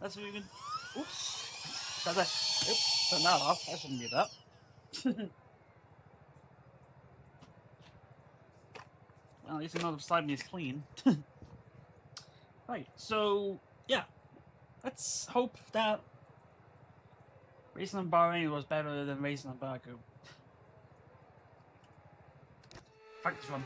That's what we can. Oops. Turn that off. I shouldn't do that. Well, at least another side me is clean. Right, so, yeah. Let's hope that racing on Bahrain was better than racing on Baku. Practice run.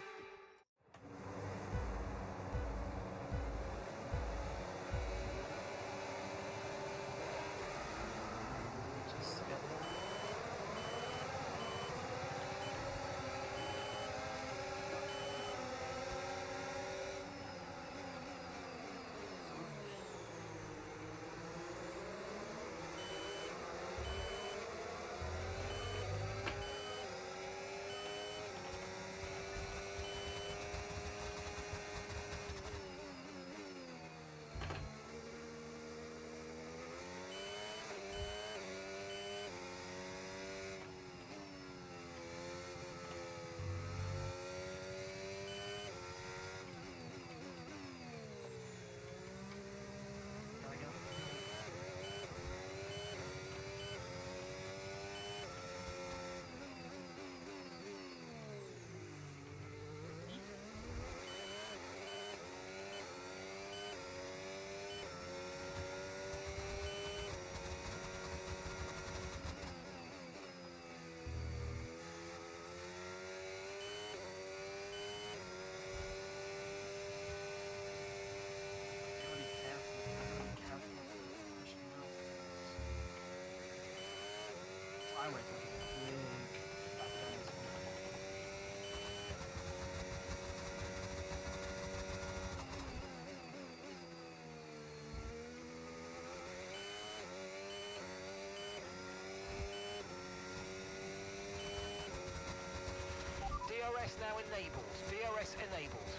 DRS now enabled. DRS enabled.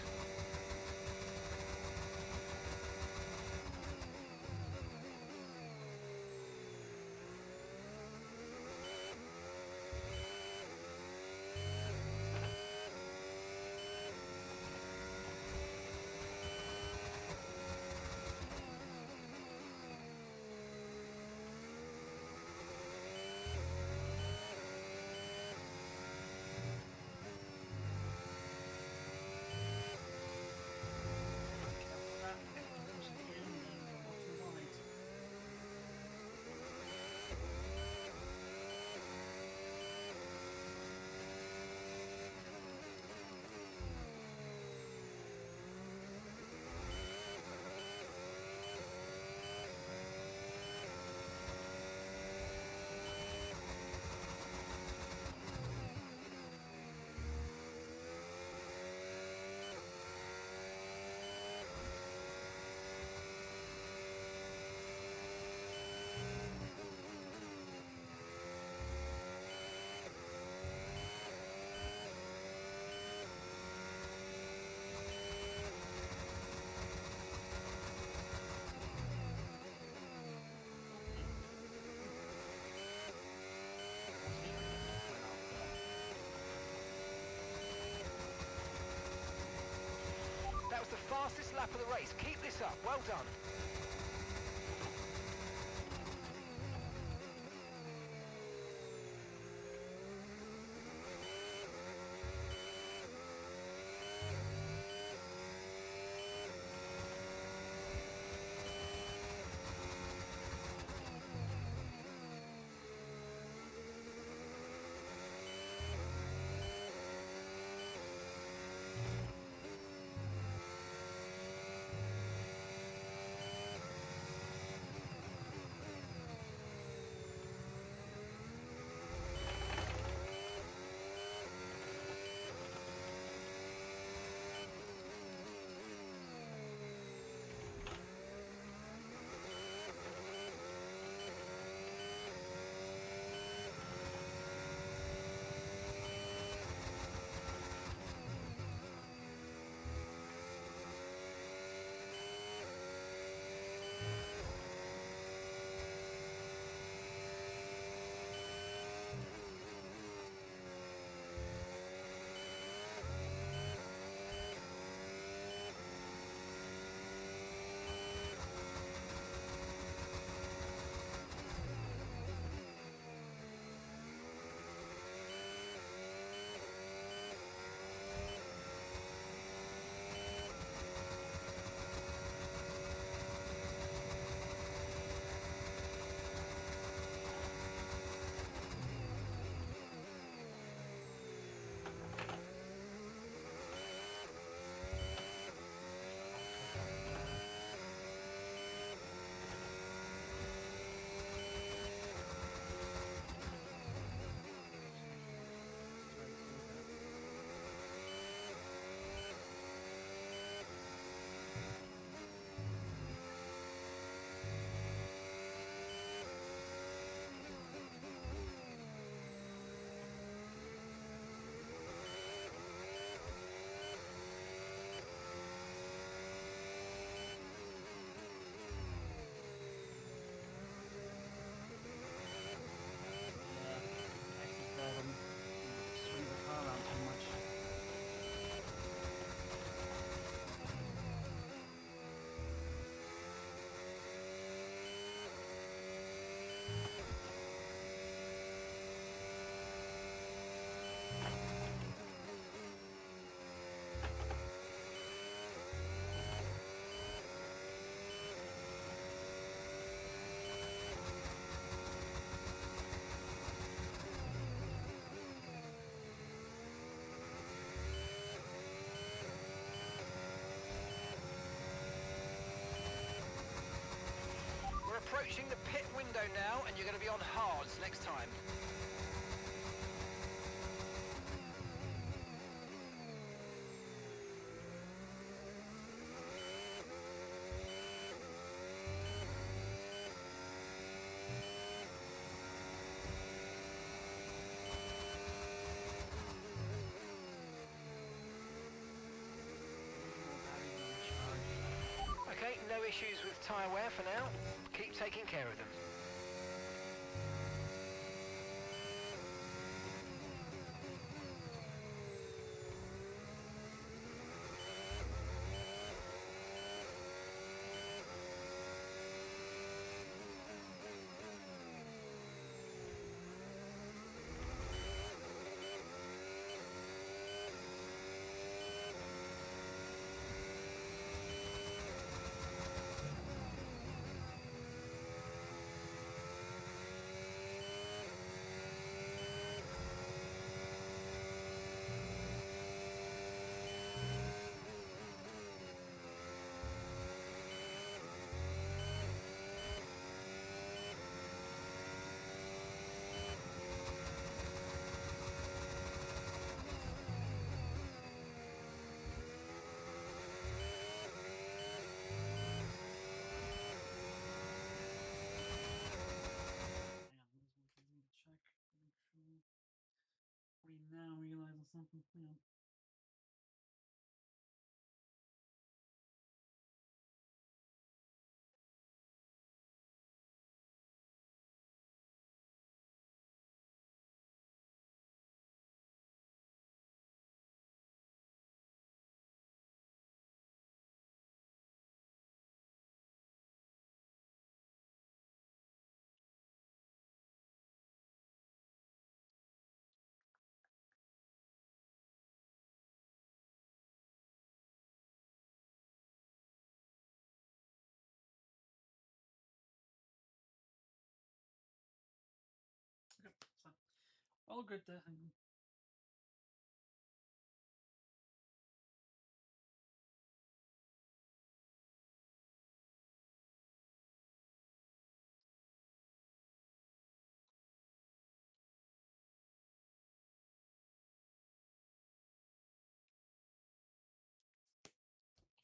That was the fastest lap of the race. Keep this up. Well done. approaching the pit window now, and you're going to be on hards next time. Okay, no issues with tyre wear for now. Keep taking care of them. Check. We now realizing something. Hang on. Okay, so all good there. Hang on.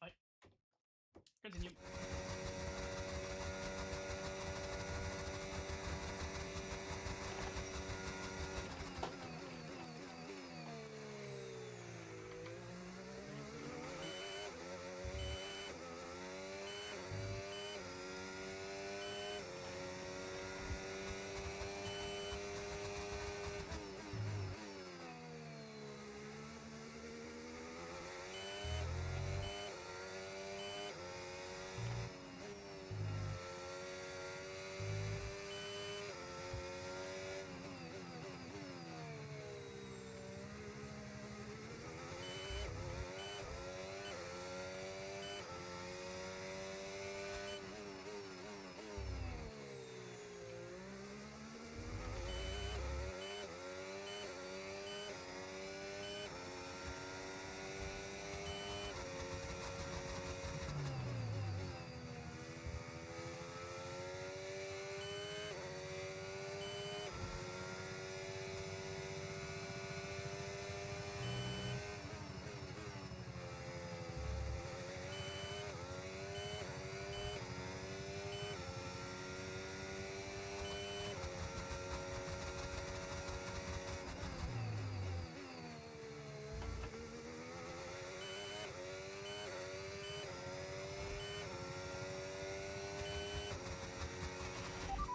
Right. Continue.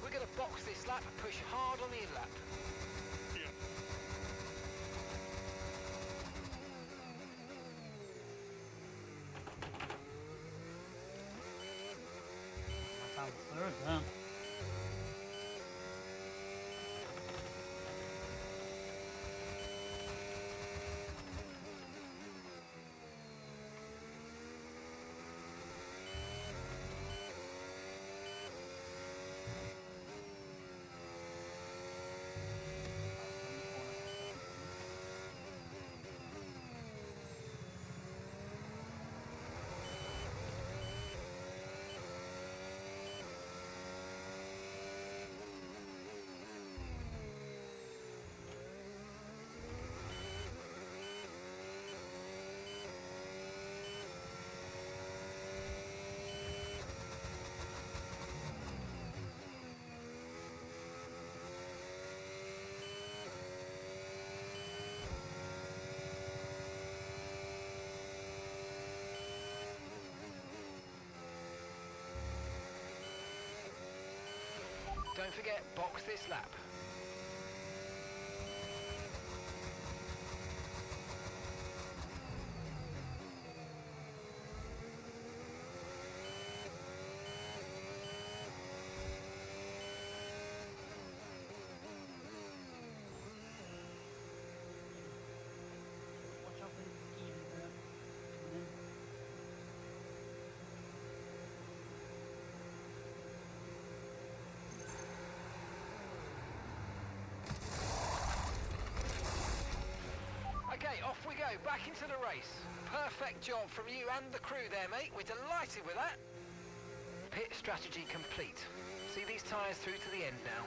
We're going to box this lap and push hard on the in-lap. Yeah. That's on the third, huh? Don't forget, box this lap. Watch out for the skis there. Coming in. Okay, off we go, back into the race. Perfect job from you and the crew there, mate. We're delighted with that. Pit strategy complete. See these tyres through to the end now.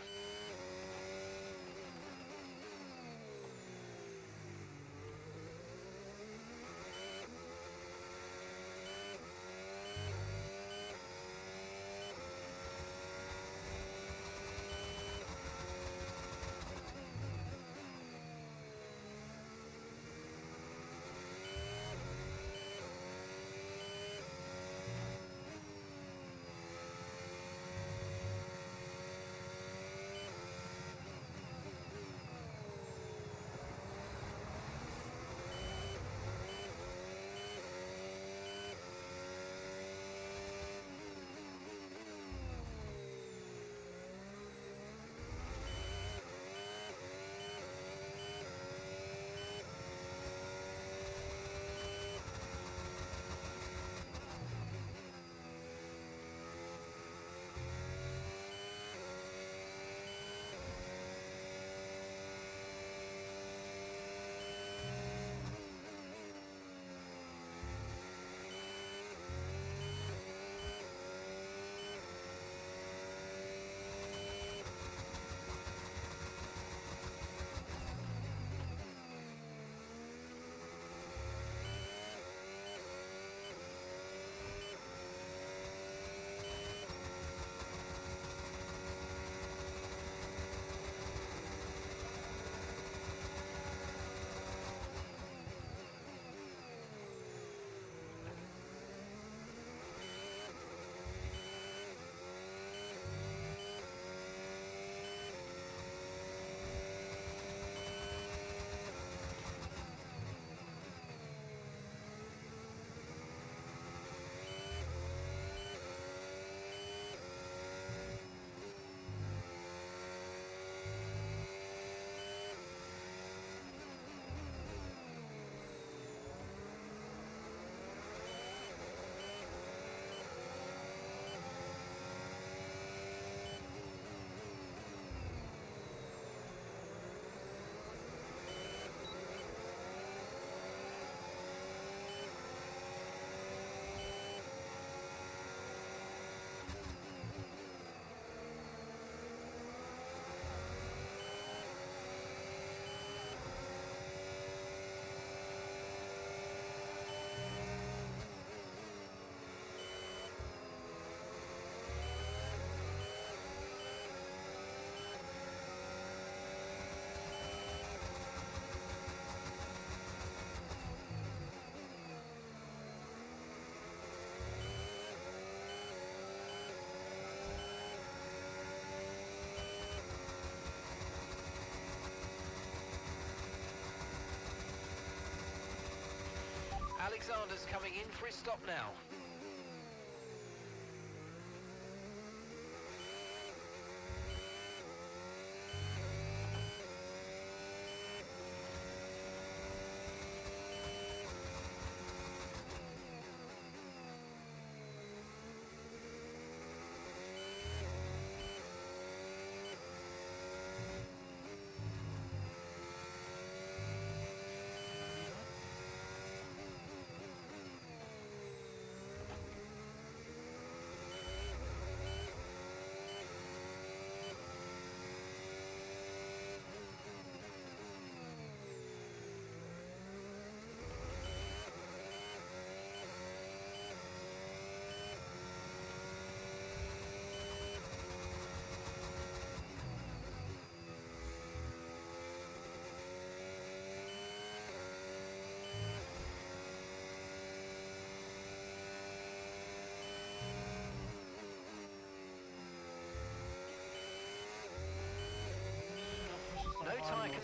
Alexander's coming in for his stop now.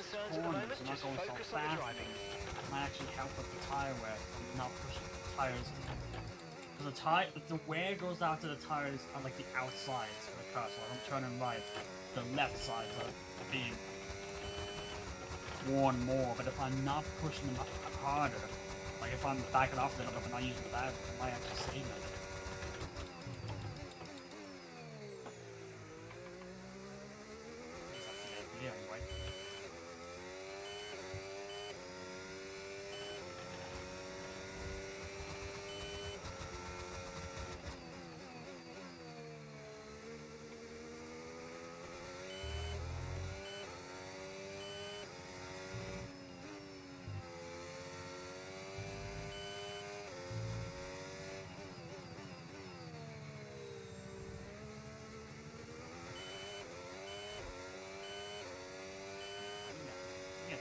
concerns at the corners, moment, I'm not just going so focus on the fast. driving. It might actually help with the tire wear. I'm not pushing the tires. Because the wear goes out to the tires on like the outsides of the car. So when I'm turning right, the left sides are being worn more. But if I'm not pushing them harder, like if I'm backing off a little bit but not using the battery, it might actually save me. That's the idea anyway. Yeah.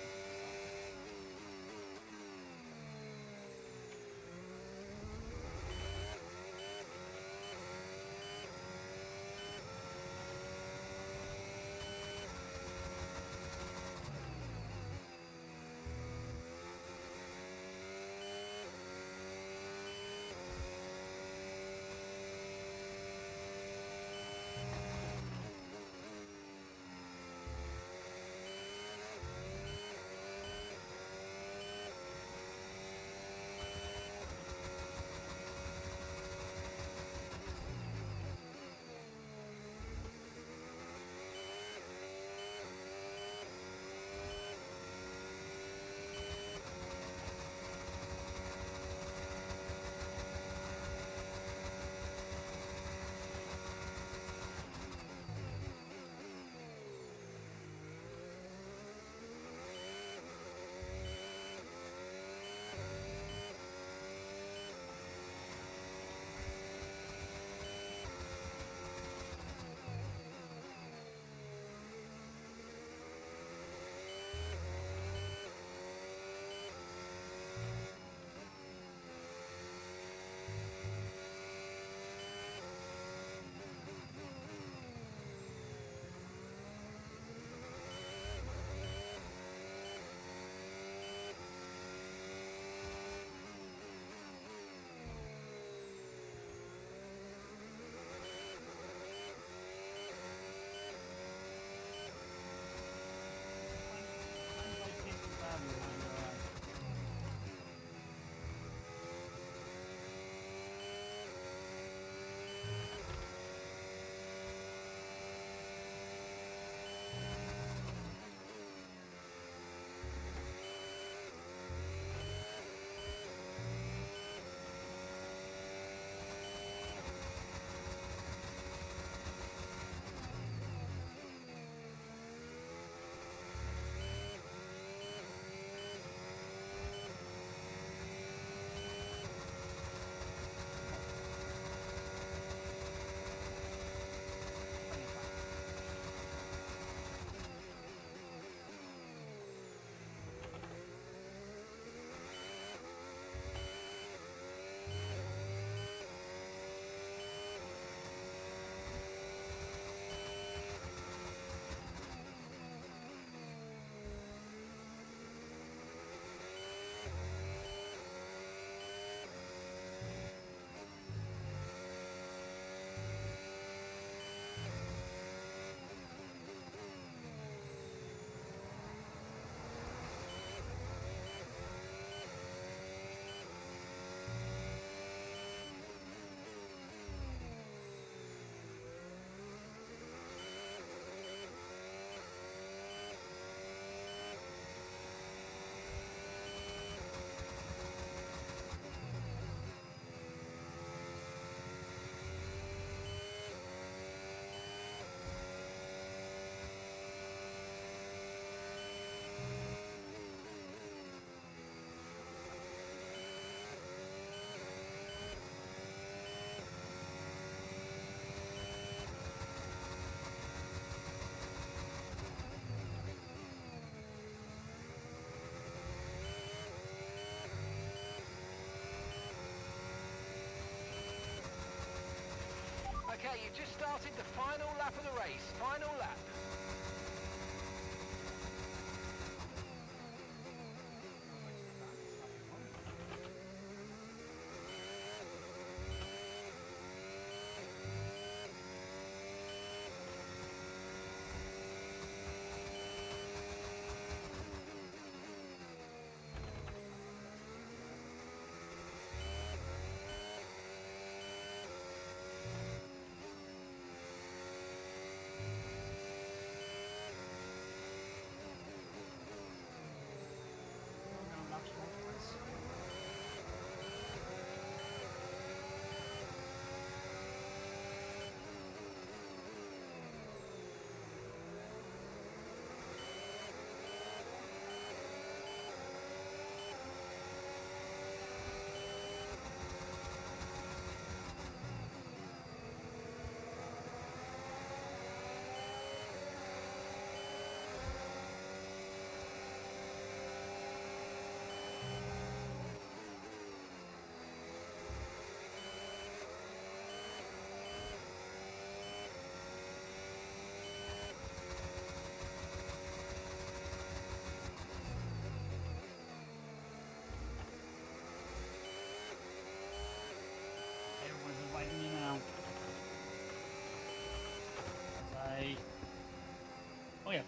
Okay, you've just started the final lap of the race. Final lap.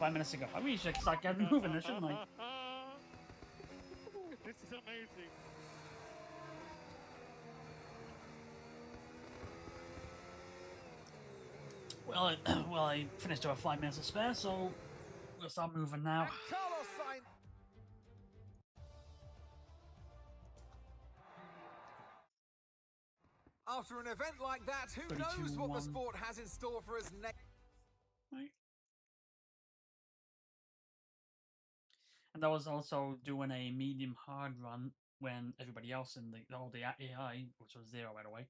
5 minutes ago. I really should start getting moving, shouldn't I? This is amazing. Well, well, I finished our 5 minutes to spare, so we'll start moving now. And Carlos Sainz. After an event like that, who 32, knows what 1. the sport has in store for us next? Right. And I was also doing a medium hard run when everybody else in the AI, which was 0 by the way,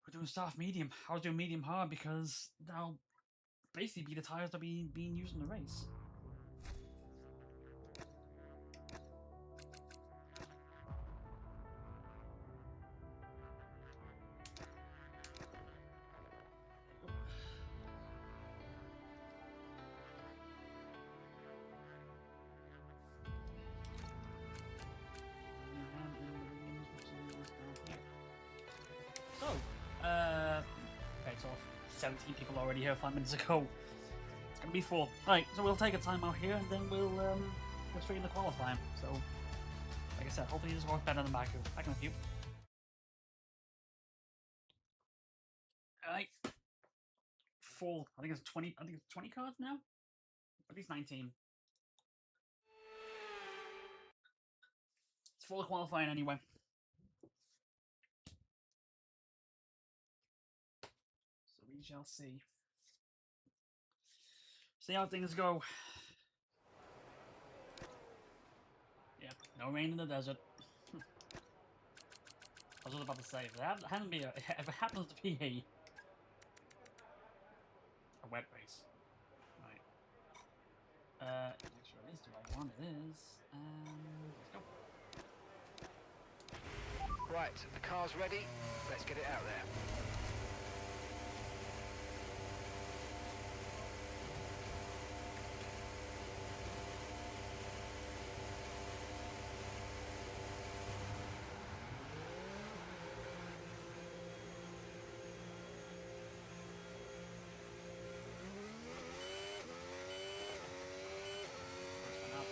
we're doing soft medium. I was doing medium hard because that'll basically be the tires that are being used in the race. So, okay, so 17 people already here 5 minutes ago. It's gonna be 4. Right, so we'll take a time out here and then we'll straight in the qualifying. So, like I said, hopefully this works better than Baku. Back in a few. Alright. Full. I think it's 20. I think it's 20 cars now. At least 19. It's full qualifying anyway. So we shall see. See how things go. Yeah, no rain in the desert. I was just about to say, if it happens to be a wet race, right? Make sure it is the right one. It is. Let's go. Right, the car's ready. Let's get it out there. First one up.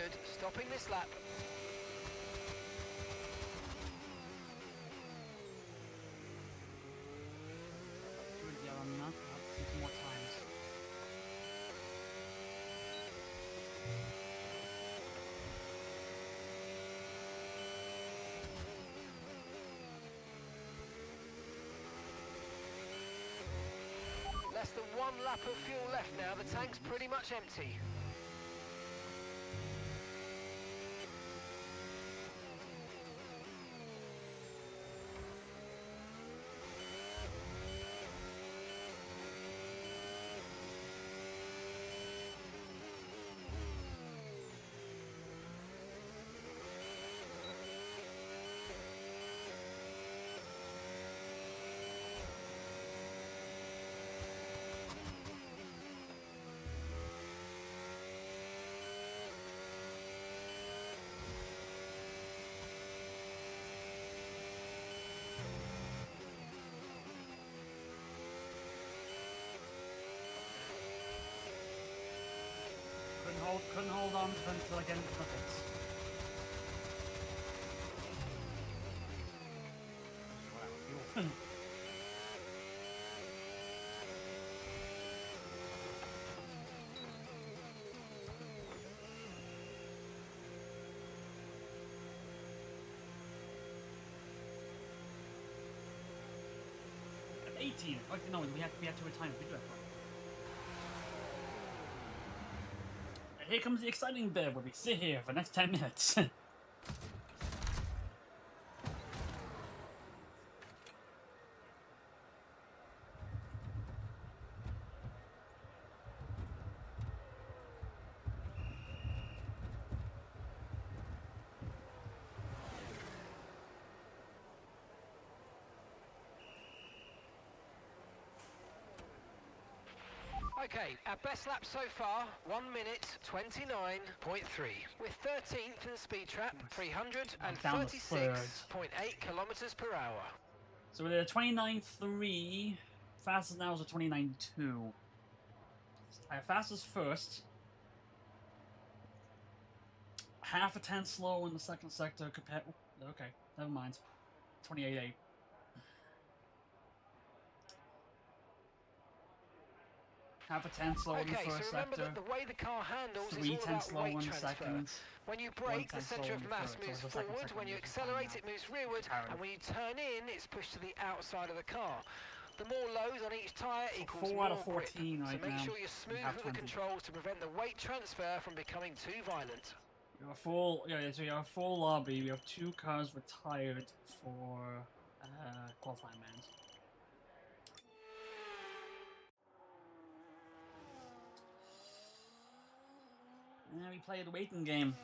good. Stopping this lap. Good, yeah, I'm not. I'll see some more times. Less than 1 lap of fuel left now. The tank's pretty much empty. Couldn't hold on to them until I get into the pits. Wow, fuel. 18. Oh, no, we have to retime the video. And here comes the exciting bit where we sit here for the next 10 minutes. Okay, our best lap so far, 1 minute 29.3. We're 13th in the speed trap, 336.8 kilometers per hour. So we're at 29.3. Fastest now is a 29.2. Fastest first. Half a tenth slow in the second sector compared. Okay, never mind. 28.8. Half a tenth slower in the first so remember sector. that the way the car handles is 3 all tenths about slower weight in the transfer. second. When you brake, the centre of mass moves forward. When you accelerate, it moves rearward. And when you turn in, it's pushed to the outside of the car. The more lows on each tyre equals 4 more out of 14 grip. right So make now. sure you're smooth with the controls to prevent the weight transfer from becoming too violent. We have a full, so you have a full lobby. We have 2 cars retired for qualifying rounds. And we play the waiting game.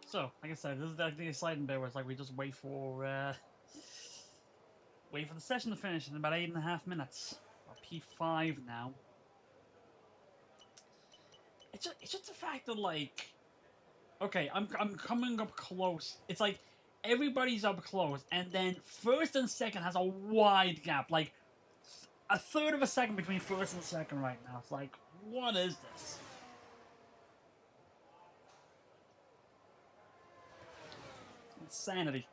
So, like I said, this is the exciting bit where it's like we just wait for the session to finish in about 8.5 minutes. We're P5 now. It's just the fact that, like, okay, I'm coming up close. It's like everybody's up close, and then first and second has a wide gap, like a third of a second between first and second right now. It's like, what is this? Insanity.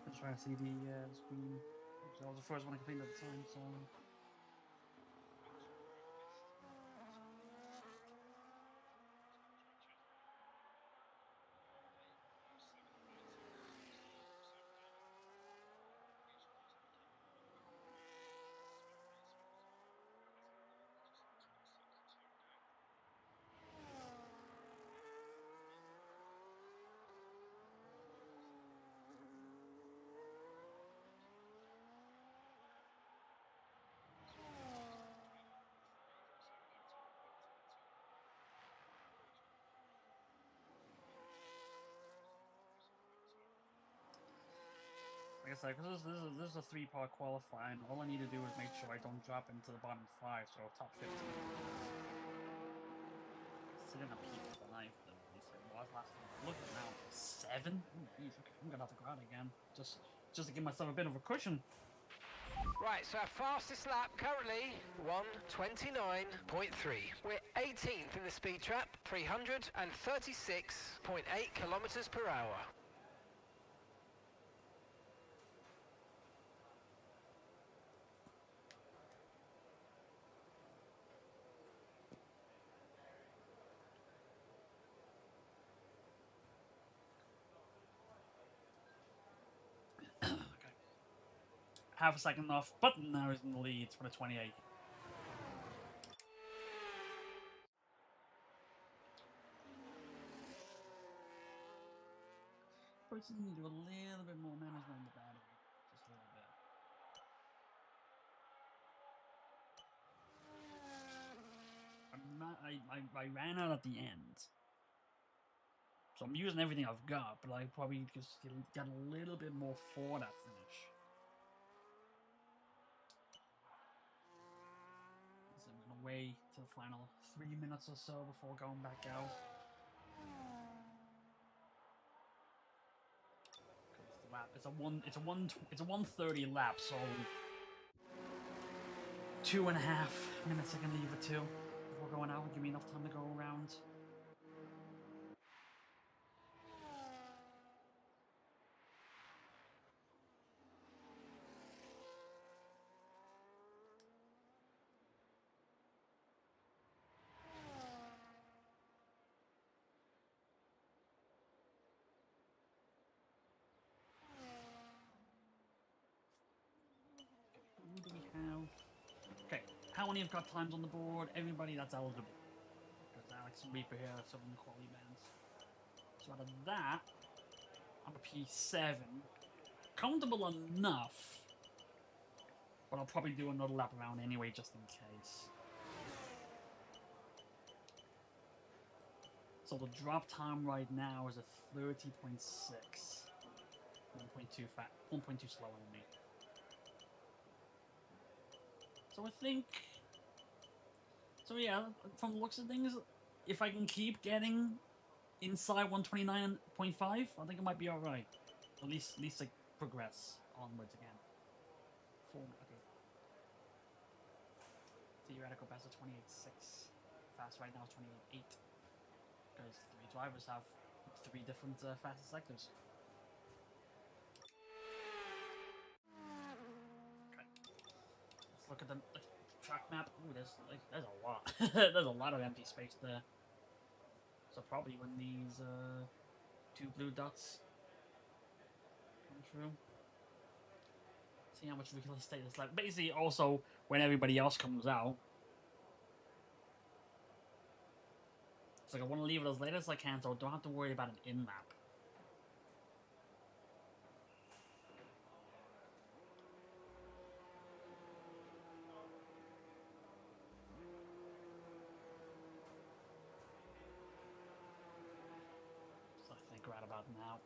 I'm trying to see the screen. I was the first one I completed at the time, so. Like I said, because this is a 3-part qualifying, all I need to do is make sure I don't drop into the bottom 5, so top 15. Sitting at P5, though, at least it was last time. Look at now, 7? Oh, geez, okay, I'm gonna have to go out again. Just to give myself a bit of a cushion. Right, so our fastest lap currently 1:29.3. We're 18th in the speed trap, 336.8 kilometers per hour. Okay. Half a second off, Button now is in the lead for the 28. Probably just need to do a little bit more management on the battery. Just a little bit. I ran out at the end. So I'm using everything I've got, but I probably just get a little bit more for that finish. So I'm gonna wait to the final 3 minutes or so before going back out. The lap, it's a 1:30 lap, so 2.5 minutes I can leave it to before going out. Give me enough time to go around. Who do we have? Okay, how many have got times on the board? Everybody that's eligible. Because Alex and Reaper here are some of the quality bands. So out of that, I'm a P7. Comfortable enough. But I'll probably do another lap around anyway, just in case. So the drop time right now is a 30.6. 1.2 fat, 1.2 slower than me. So I think... So yeah, from the looks of things, if I can keep getting inside 129.5, I think it might be alright. At least like progress onwards again. Okay. Theoretical best of 28.6. Fast right now is 28.8. Because 3 drivers have 3 different fastest sectors. Let's look at the track map. Ooh, there's a lot. There's a lot of empty space there. So probably when these 2 blue dots come through. See how much real estate is left. Basically, also when everybody else comes out. It's like I want to leave it as late as I can, so I don't have to worry about an in map. So I think right about now.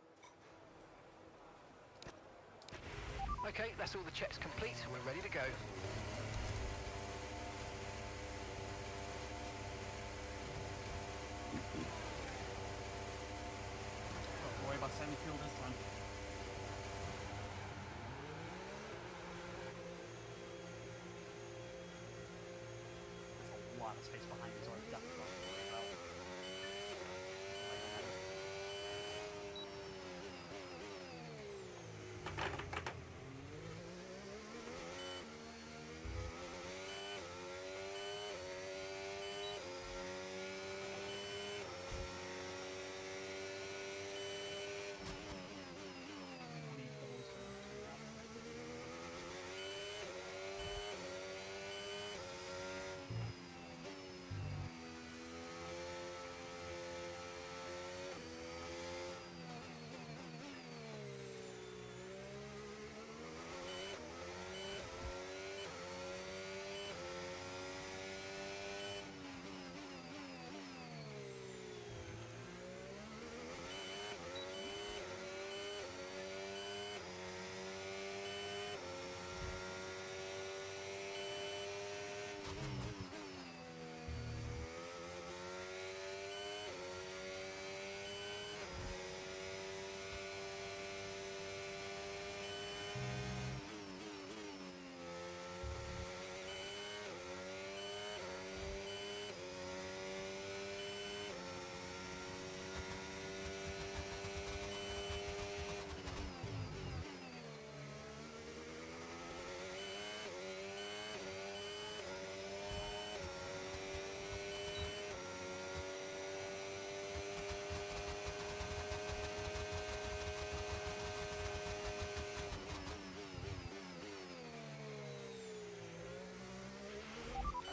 Okay, that's all the checks complete. We're ready to go. Don't worry about sending fuel this time. There's a lot of space behind me, so I definitely don't have to worry about.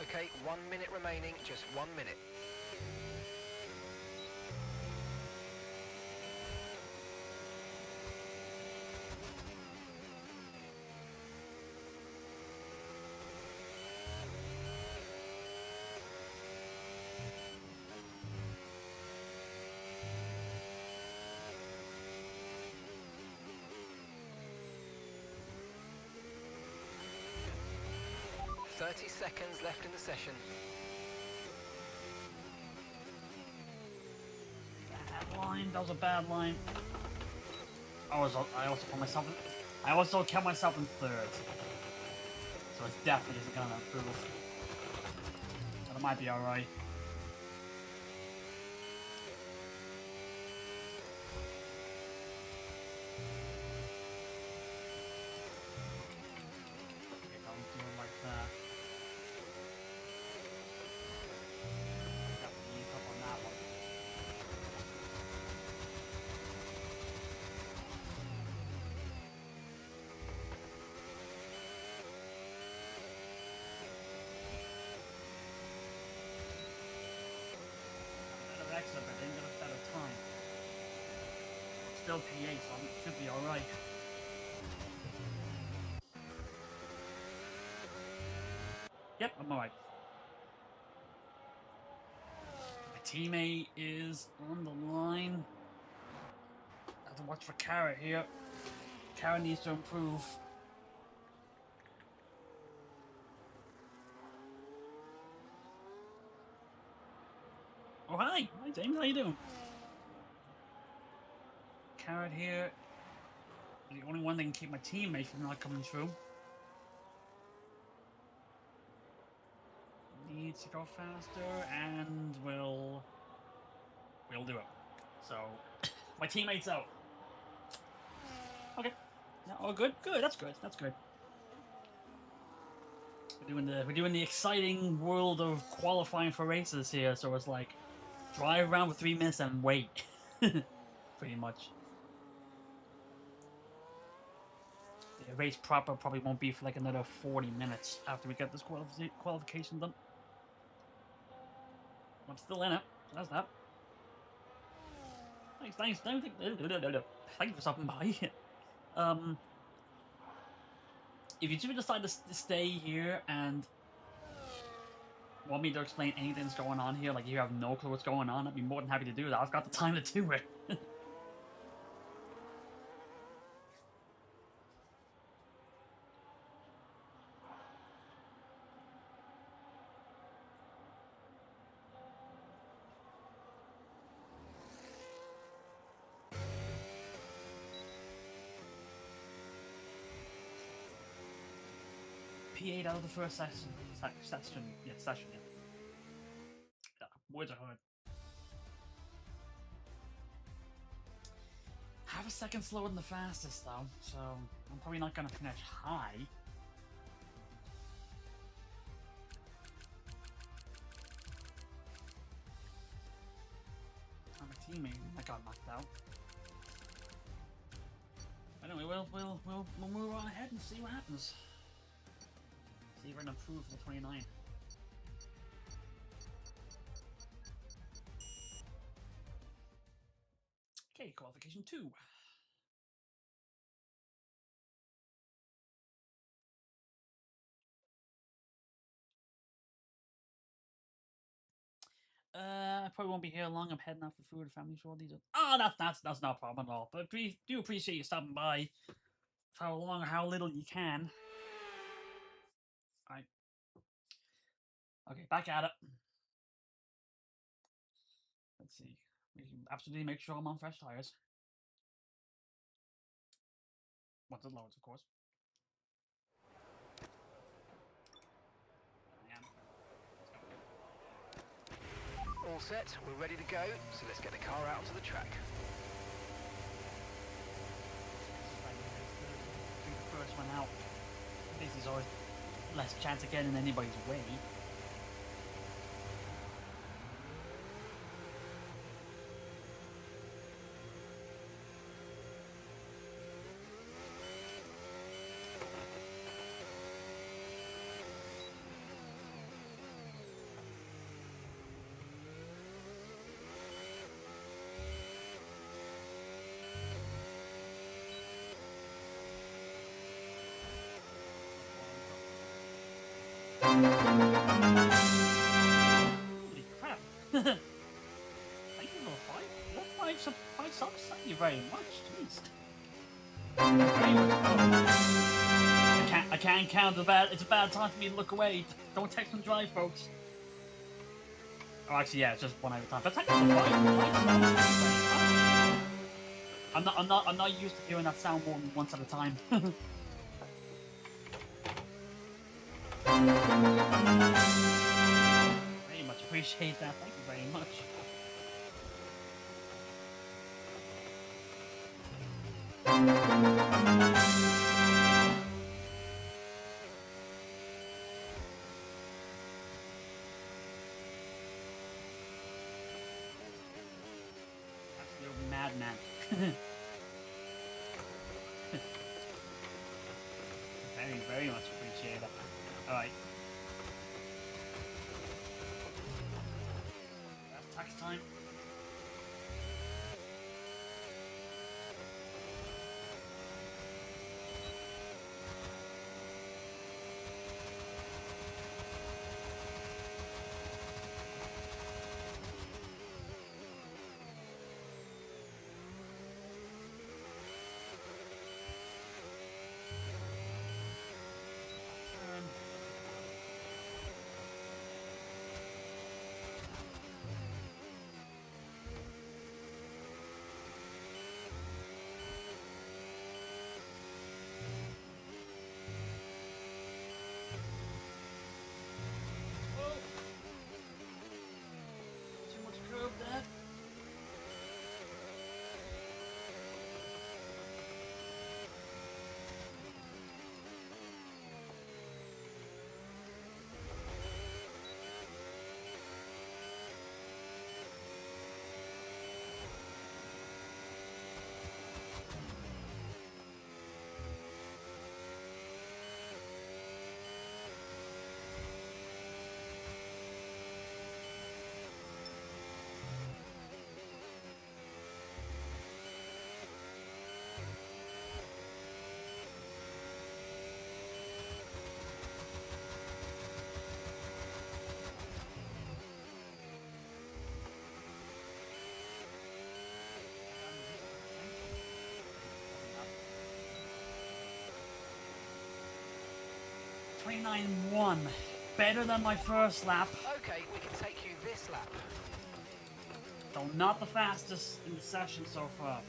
Okay, 1 minute remaining, just 1 minute. "30 seconds left in the session." Bad line. That was a bad line. I also put myself in. I also kept myself in 3rd. So it's definitely isn't gonna improve. But it might be alright. Okay, don't do it like that. Definitely ease up on that one. Better exit, but didn't get a better time. Still P8, so it should be alright. Yep, I'm alright. My teammate is on the line. I have to watch for Carrot here. Carrot needs to improve. Oh, hi! Hi, James, how you doing? Carrot here. The only one that can keep my teammate from not coming through. Needs to go faster, and we'll do it. So, my teammate's out. Okay. Yeah, all good? Good, that's good, that's good. We're doing the exciting world of qualifying for races here, so it's like drive around for 3 minutes and wait. Pretty much. The race proper probably won't be for like another 40 minutes after we get this qualification done. I'm still in it. That's that. Thanks. Thank you for stopping by. If you do decide to stay here and want me to explain anything that's going on here, like you have no clue what's going on, I'd be more than happy to do that. I've got the time to do it. P8 out of the first session. Session. Words are hard. Half a second slower than the fastest, though, so I'm probably not going to finish high. I'm a teammate that got knocked out. Anyway, we'll move on ahead and see what happens. See if we're going to improve for 29. Okay, qualification 2. I probably won't be here long. I'm heading out for food. Family sure these are. Oh, that's not a problem at all. But do appreciate you stopping by. For how long or how little you can. All right. Okay, back at it. Let's see. We can absolutely make sure I'm on fresh tires. Once it loads, of course. All set, we're ready to go, so let's get the car out onto the track. The first one out. This is always less chance of getting in anybody's way. Holy crap! Thank you for five subs. Thank you very much. Jeez. Very much. I can't count. It's a bad time for me to look away. Don't text and drive, folks. Oh, actually, yeah, it's just one at a time. But thank you for five subs. I'm not used to hearing that sound more than once at a time. Very much appreciate that. Thank you very much. Absolute madman. Very much appreciate it. Alright. That's tax time. 29.1. Better than my first lap. Okay, we can take you this lap. Though not the fastest in the session so far.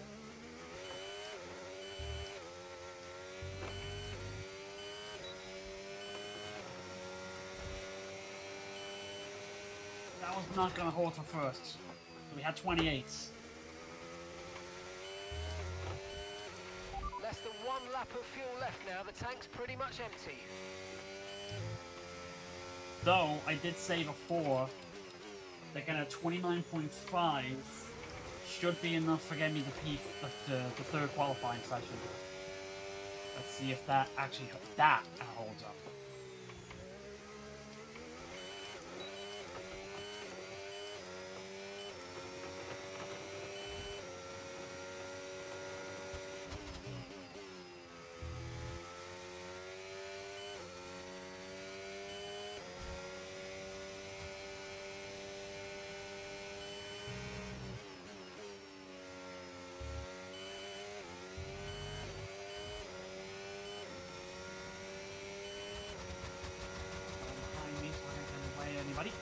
That was not gonna hold for first. We had 28s. Less than 1 lap of fuel left now. The tank's pretty much empty. Though I did say before that kind of 29.5 should be enough for getting me the third qualifying session. Let's see if that actually holds up. Behind me, so I can play anybody.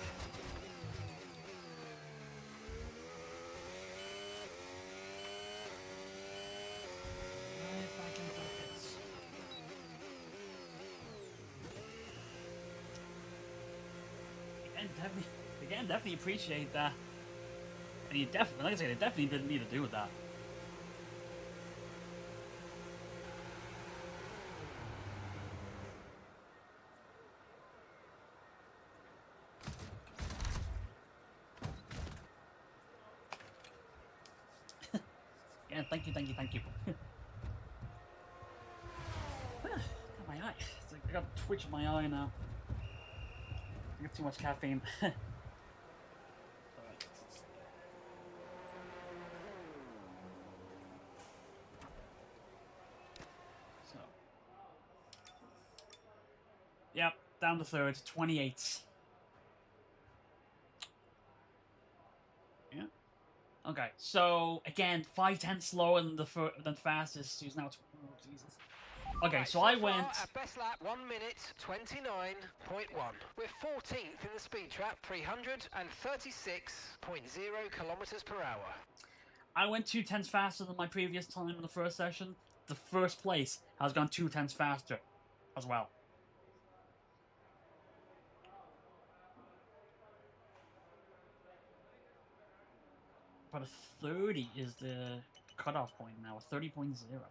Right back into the pits. Definitely appreciate that. And you definitely, like I said, it definitely didn't need to do with that. Yeah, thank you. Got my eye. It's like I got a twitch in my eye now. I got too much caffeine. Alright. So. Yep, down to third, 28. Yeah. Okay, so again, 5/10 slower than than fastest. He's now. Oh, Jesus. Okay, Right, so I far, went. our best lap, 1 minute 29.1. We're 14th in the speed trap, 336.0 kilometers per hour. I went 2/10 faster than my previous time in the first session. The first place has gone 2/10 faster, as well. But a 30 is the cutoff point now. A 30.0.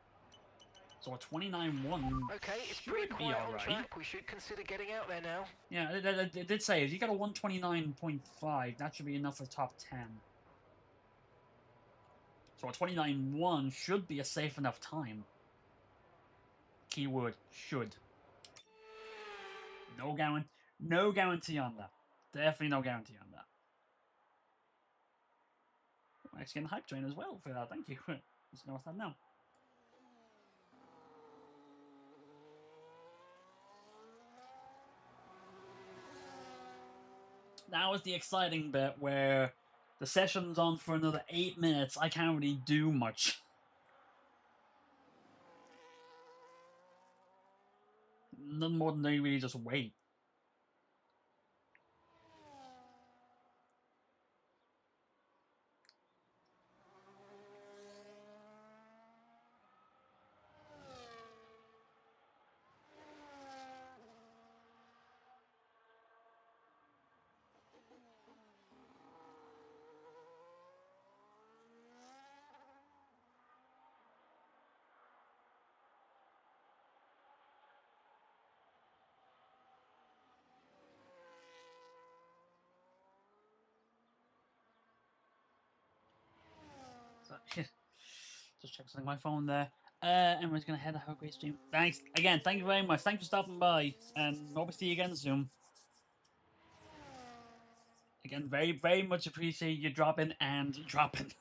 So a 29.1 Okay, it's should pretty be quiet on alright. track. We should consider getting out there now. Yeah, it did say if you got a 129.5, that should be enough for top 10. So a 29.1 should be a safe enough time. Keyword should. No guarantee on that. Definitely no guarantee on that. I'm actually getting hype train as well for that. Thank you. Just noticed that now. Now is the exciting bit where the session's on for another 8 minutes. I can't really do much. Nothing more than they really just wait. So, just check something on my phone there. Everyone's gonna head to have a great stream. Thanks again. Thank you very much. Thanks for stopping by, and hope to see you again soon. Again, very much appreciate you dropping and dropping.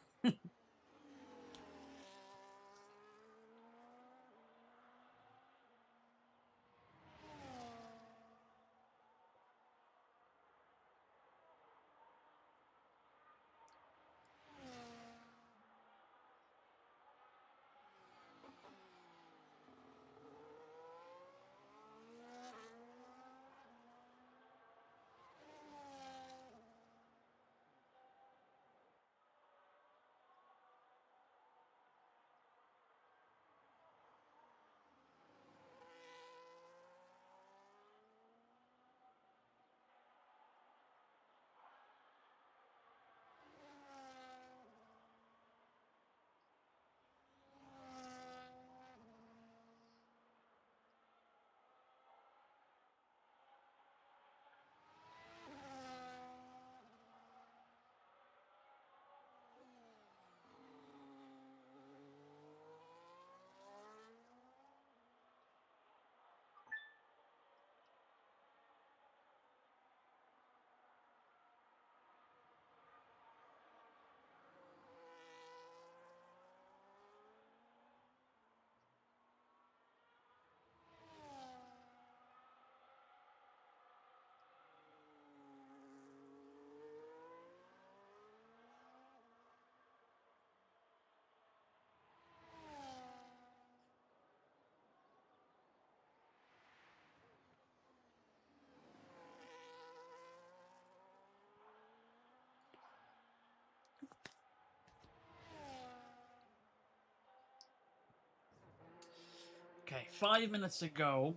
5 minutes ago,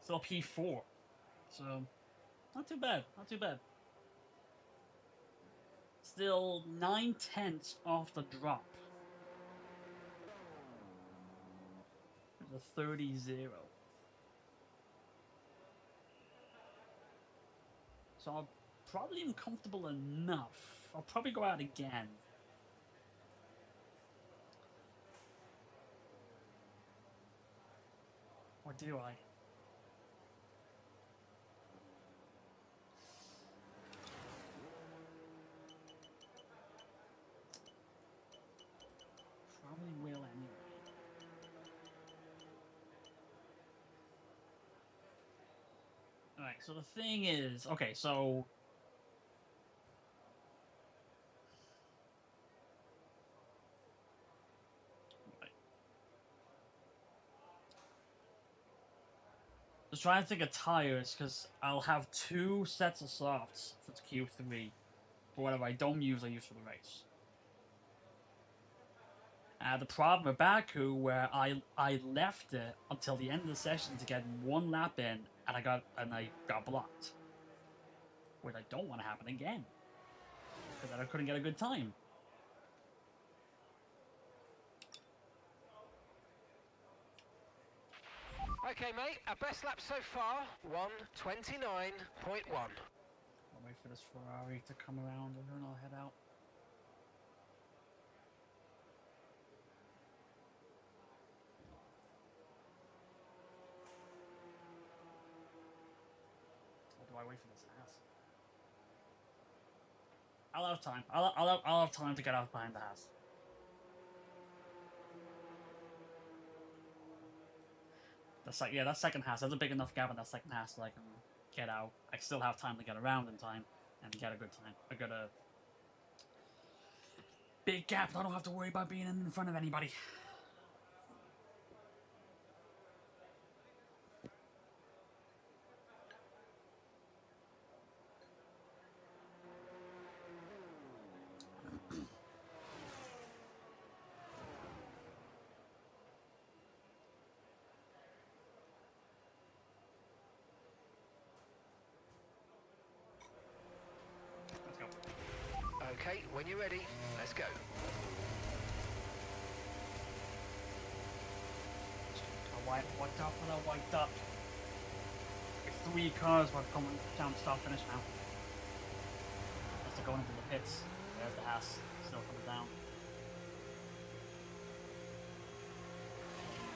still P4. So, not too bad, not too bad. Still 9/10 off the drop. There's a 30-0. So I'm probably comfortable enough. I'll probably go out again. Or do I? Probably will anyway. Alright, so the thing is... Okay, so... Just trying to think of tires, because I'll have 2 sets of softs for Q3. For whatever I don't use, I use for the race. The problem with Baku, where I left it until the end of the session to get 1 lap in, and I got blocked. Which I don't want to happen again. Because I couldn't get a good time. Okay, mate, our best lap so far, 1:29.1. I'll wait for this Ferrari to come around and then I'll head out. Or do I wait for this ass? I'll have time. I'll have time to get out behind the house. That second house. There's a big enough gap in that second house that I can get out. I still have time to get around in time and get a good time. I got a big gap. I don't have to worry about being in front of anybody. Okay, when you're ready, let's go. Watch out for that white duck. There's 3 cars were coming down start finish now. As they're going into the pits. There's the house still coming down.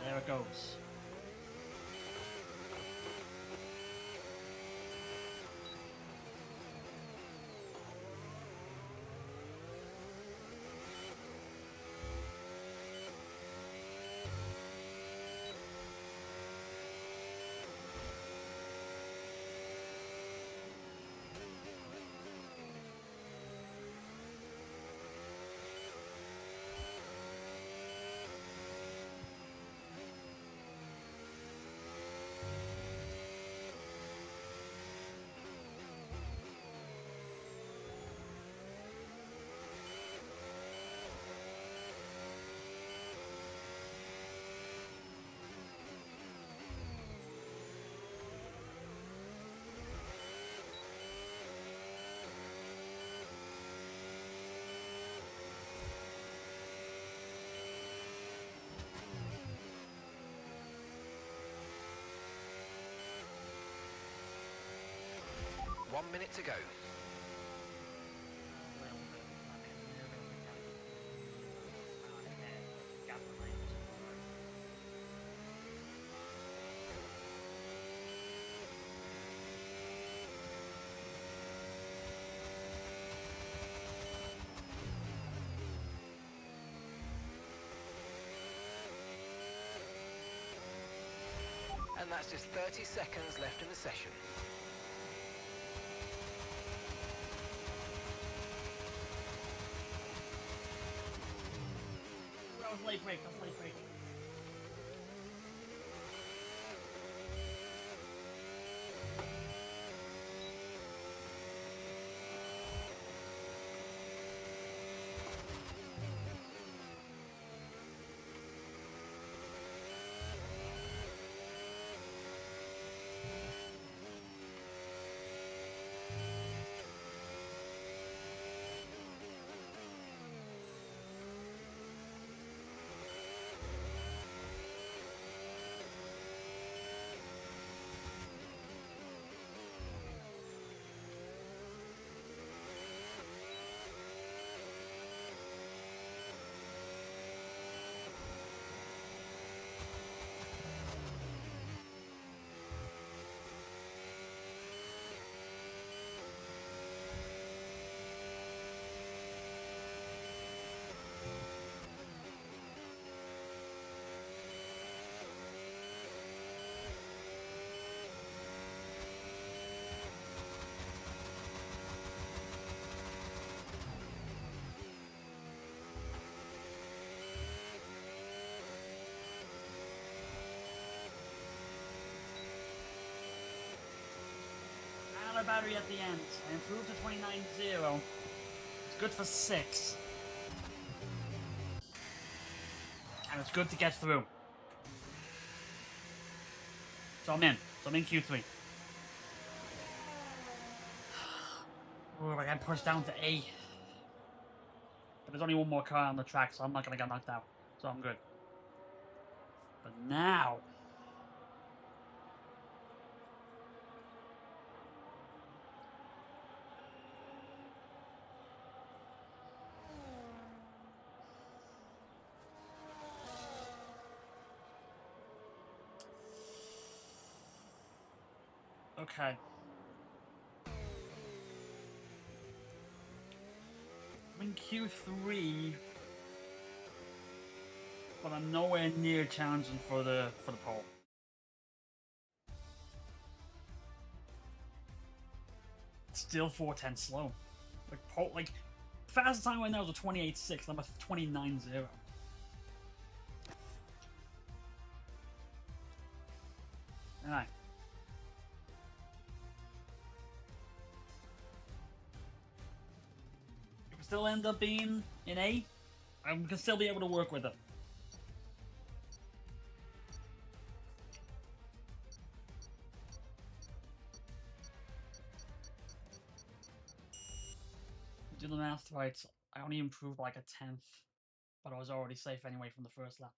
There it goes. One minute to go. And that's just 30 seconds left in the session. That was late break, battery at the end. I improved to 29.0. It's good for 6. And it's good to get through. So I'm in. So I'm in Q3. Oh, I got pushed down to A. But there's only one more car on the track, so I'm not gonna get knocked out. So I'm good. But now... Okay. I'm in Q3, but I'm nowhere near challenging for the pole. Still 4:10 slow. Like fastest time right now is a 28.6. I'm a 29.0. Alright. If it still end up being in A, I can still be able to work with it. Do the math right, I only improved like a 10th, but I was already safe anyway from the first lap.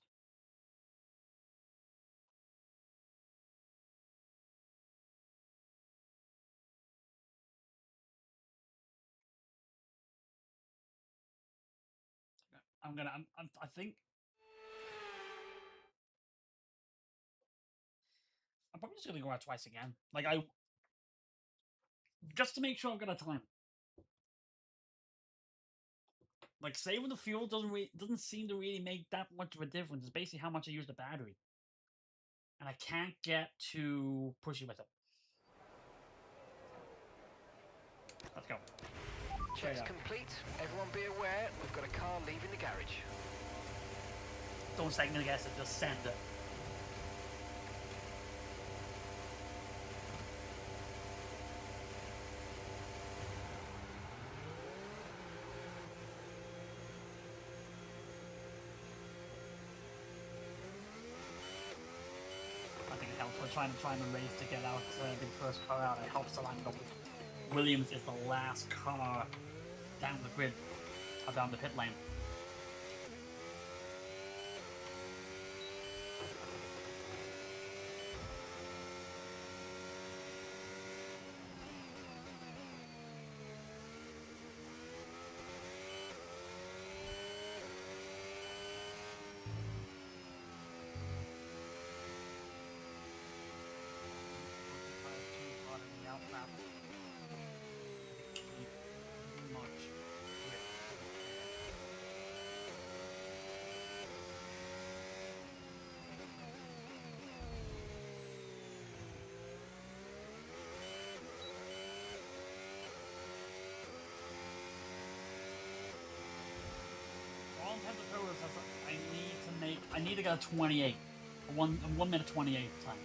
I think I'm probably just gonna go out twice again. Just to make sure I've got a time. Like saving the fuel doesn't seem to really make that much of a difference. It's basically how much I use the battery, and I can't get too pushy with it. Let's go. Checks complete. Everyone be aware, we've got a car leaving the garage. Don't second guess it. Just send it. I think it helps. We're trying to race to get out the first car out. It helps to line up with Williams is the last car down the grid, or down the pit lane. I need to get a 28. A 1 minute 28 time.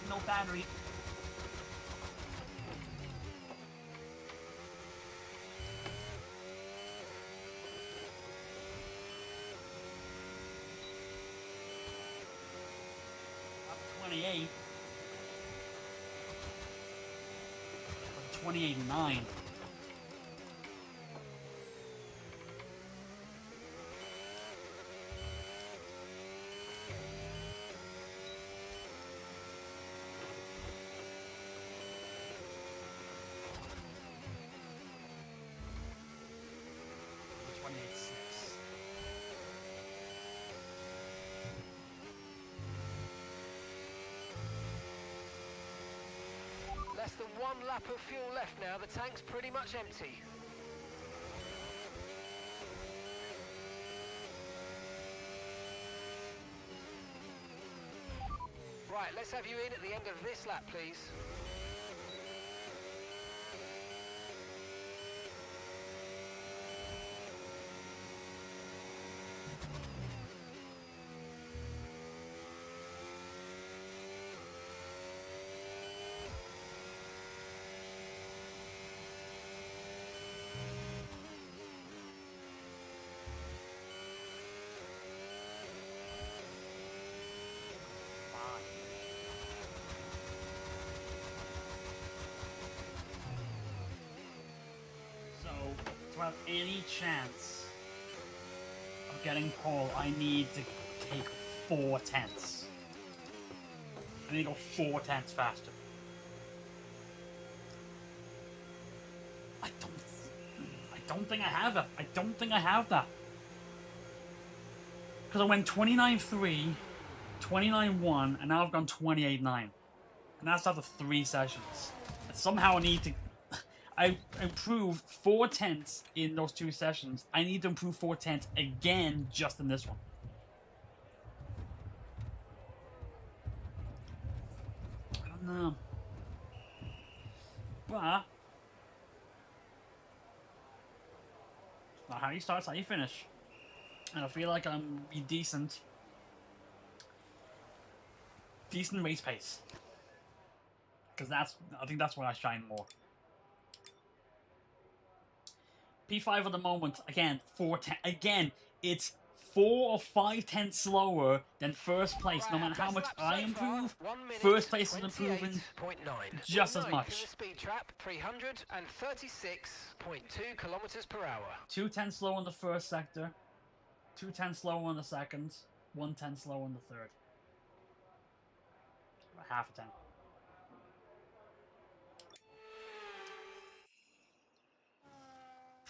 no battery. Up 28. 28.9. Less than 1 lap of fuel left now. The tank's pretty much empty. Right, let's have you in at the end of this lap, please. So, to have any chance of getting pole, I need to take 4 tenths. I need to go 4 tenths faster. I don't think I have that. I don't think I have that. Because I went 29.3, 29.1, and now I've gone 28.9. And that's after 3 sessions. And somehow I need to... I improved 4 tenths in those 2 sessions. I need to improve 4 tenths again just in this one. I don't know. But... it's not how you start, it's how you finish. And I feel like I'm be decent race pace. Because I think that's where I shine more. P5 at the moment, again, 4 again, it's 4 or 5 tenths slower than first place. No matter how much I improve, first place is improving just as much. Speed trap, 336.2 kilometers per hour. 2 tenths slower in the first sector, 2 tenths slower in the second, 1 tenth slower in the third. About half a tenth.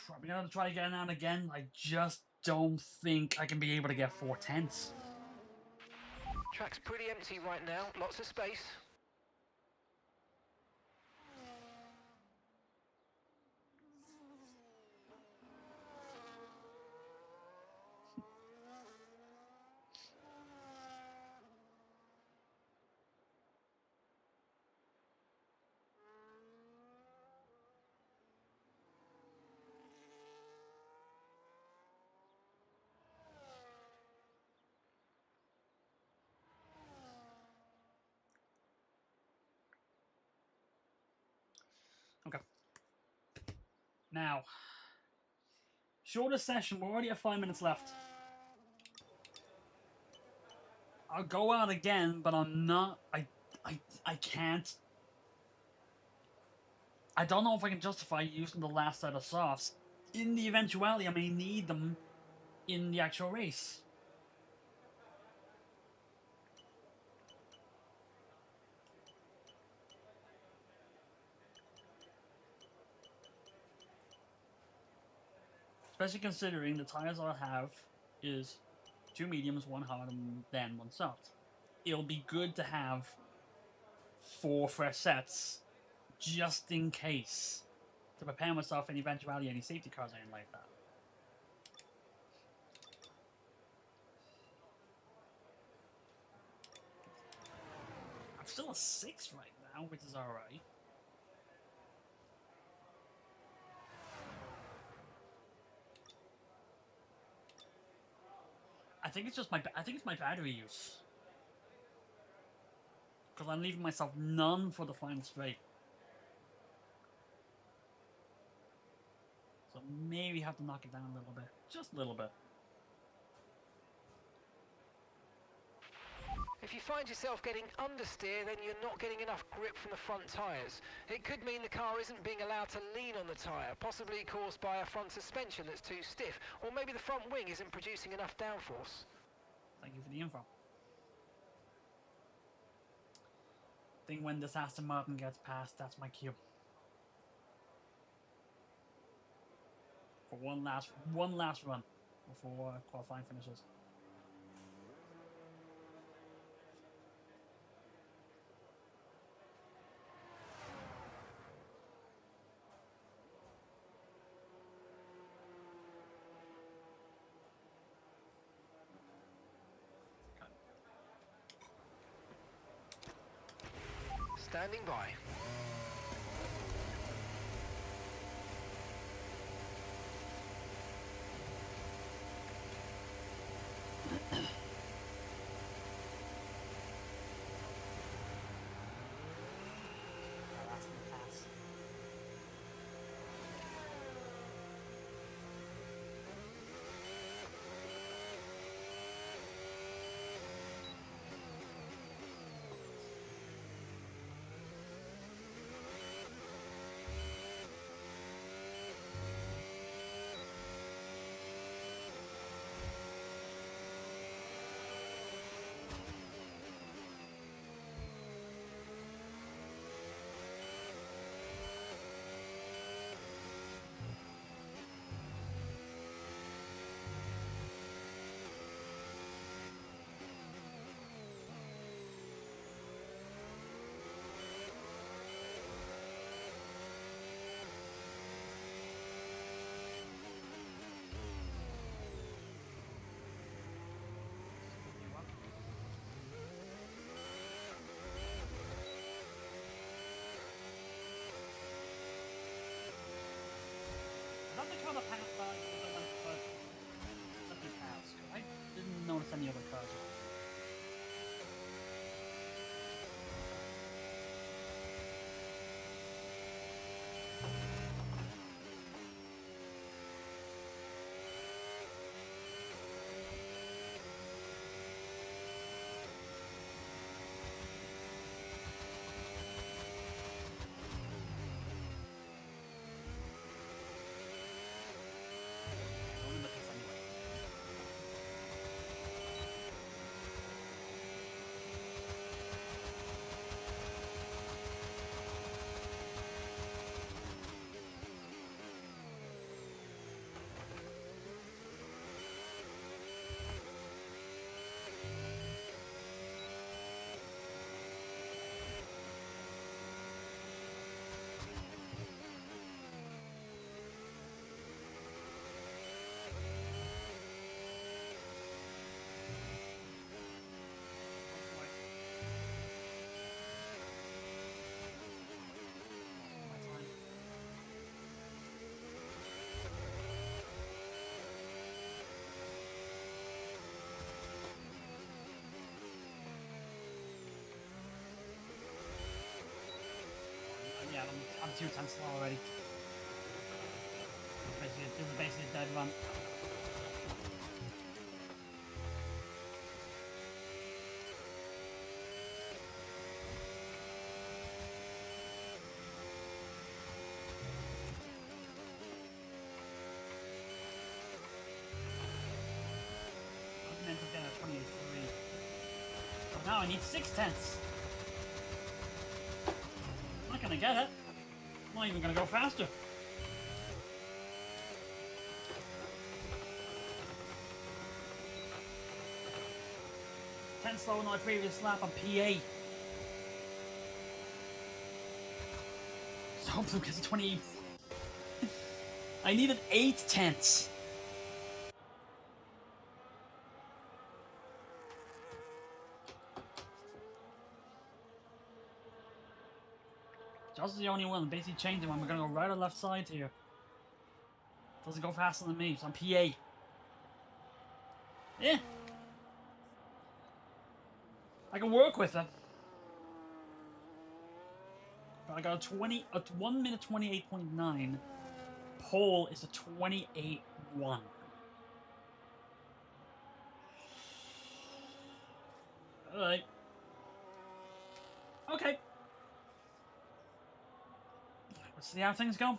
Probably gonna try again and again. I just don't think I can be able to get 4 tenths. Track's pretty empty right now, lots of space. Okay. Now, shorter session. We're already at 5 minutes left. I'll go out again, but I'm not. I can't. I don't know if I can justify using the last set of softs in the eventuality I may need them in the actual race. Especially considering the tires I have is 2 mediums, 1 hard, and then 1 soft. It'll be good to have 4 fresh sets, just in case, to prepare myself in eventuality any safety cars or anything like that. I'm still a 6 right now, which is alright. I think it's just my battery use. Because I'm leaving myself none for the final straight. So maybe have to knock it down a little bit. Just a little bit. If you find yourself getting understeer, then you're not getting enough grip from the front tyres. It could mean the car isn't being allowed to lean on the tyre, possibly caused by a front suspension that's too stiff, or maybe the front wing isn't producing enough downforce. Thank you for the info. I think when this Aston Martin gets past, that's my cue. For one last run before qualifying finishes. Standing by. That's gonna pass. Not the car that passed by, but let me pass. I didn't notice any other cars. Going in the pits anyway. Yeah, I'm 2 tenths slow already. This is basically a dead run. I meant to get a 28.3. So now I need 6 tenths. I'm not gonna get it. I'm not even gonna go faster. Slower than my previous lap on PA. So hopefully gets 28. I needed 8 tenths. Josh is the only one basically changing one. We're gonna go right or left side here. Doesn't go faster than me. It's on PA. Yeah. I can work with it. I got a 1 minute 28.9. Pole is a 28.1. Alright. Okay. Let's see how things go.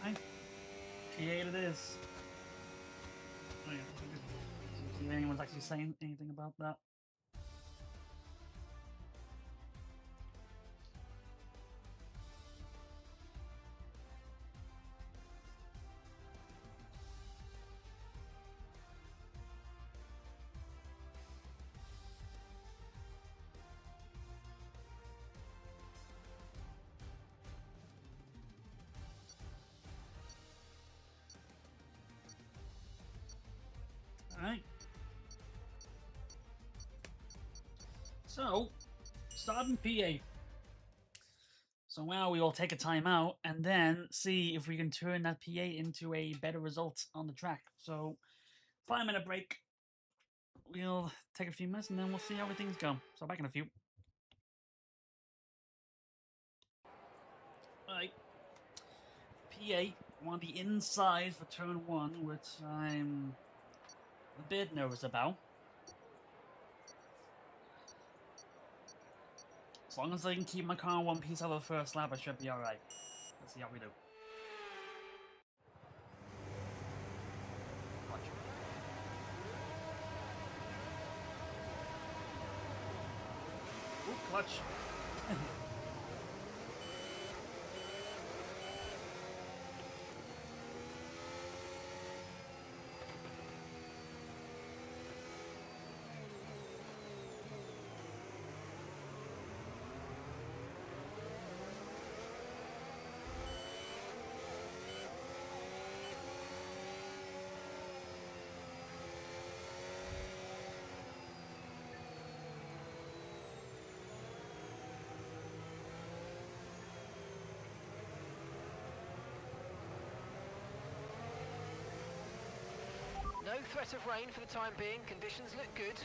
Alright. P8 it is. Oh, yeah. See if anyone's actually saying anything about that. Alright. So, starting P8. So now we will take a timeout and then see if we can turn that P8 into a better result on the track. So, 5-minute break. We'll take a few minutes and then we'll see how things go. So, back in a few. Alright. P8 on the inside for turn 1, which I'm a bit nervous about. As long as I can keep my car in one piece out of the first lap, I should be alright. Let's see how we do. Clutch. Ooh, clutch. No threat of rain for the time being. Conditions look good.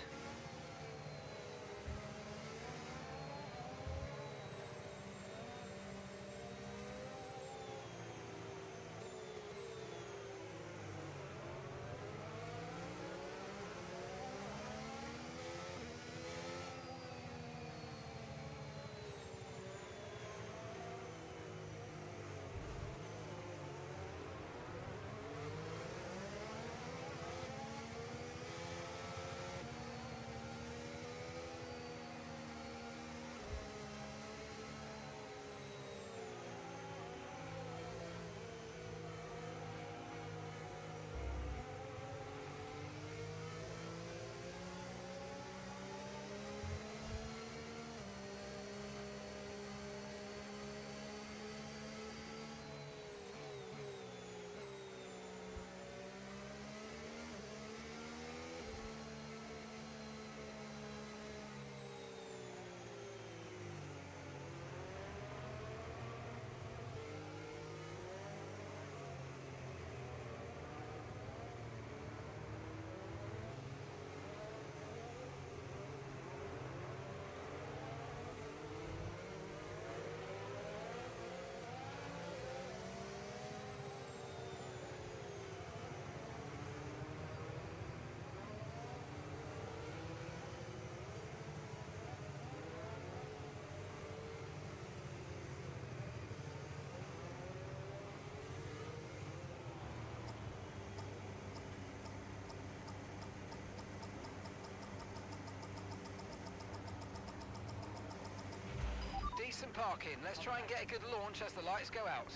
Decent parking. Let's try and get a good launch as the lights go out.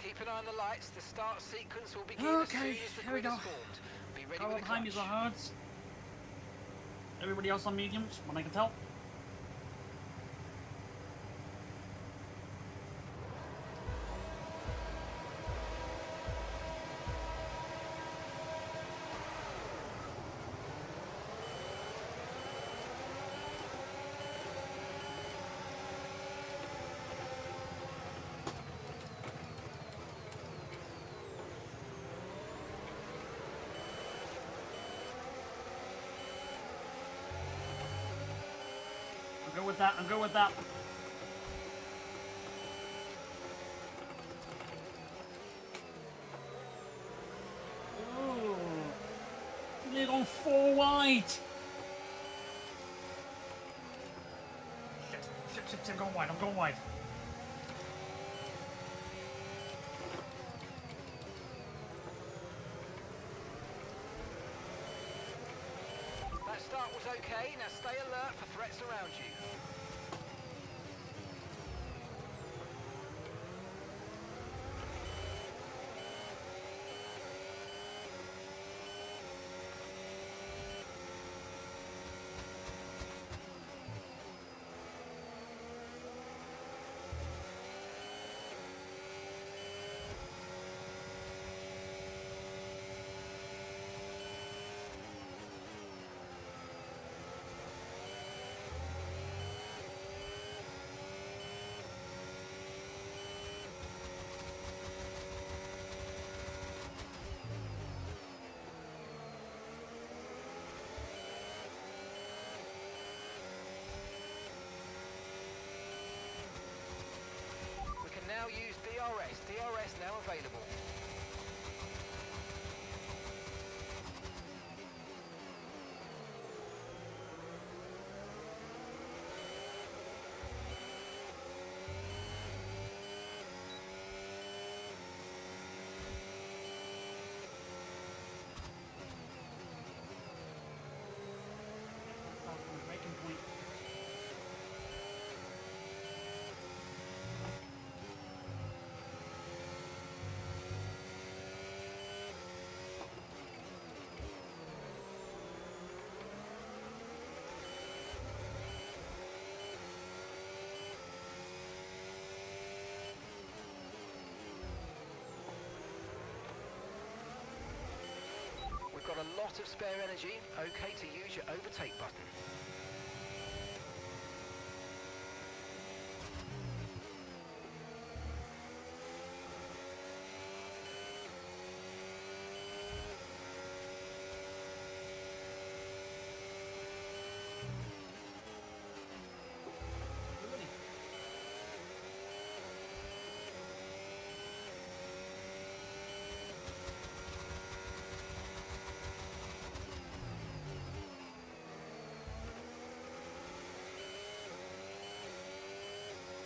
Keep an eye on the lights. The start sequence will begin as soon as the grid is formed. Be ready with the behind me is clutch. the hards. Everybody else on mediums, when I can tell. I'm good with that. I'm good with that. Ooh. They're going 4 wide. Shit, I'm going wide. I'm going wide. That start was okay. Now stay alert for threats around you. We can now use DRS. DRS now available. Breaking point. We've got a lot of spare energy. Okay to use your overtake button.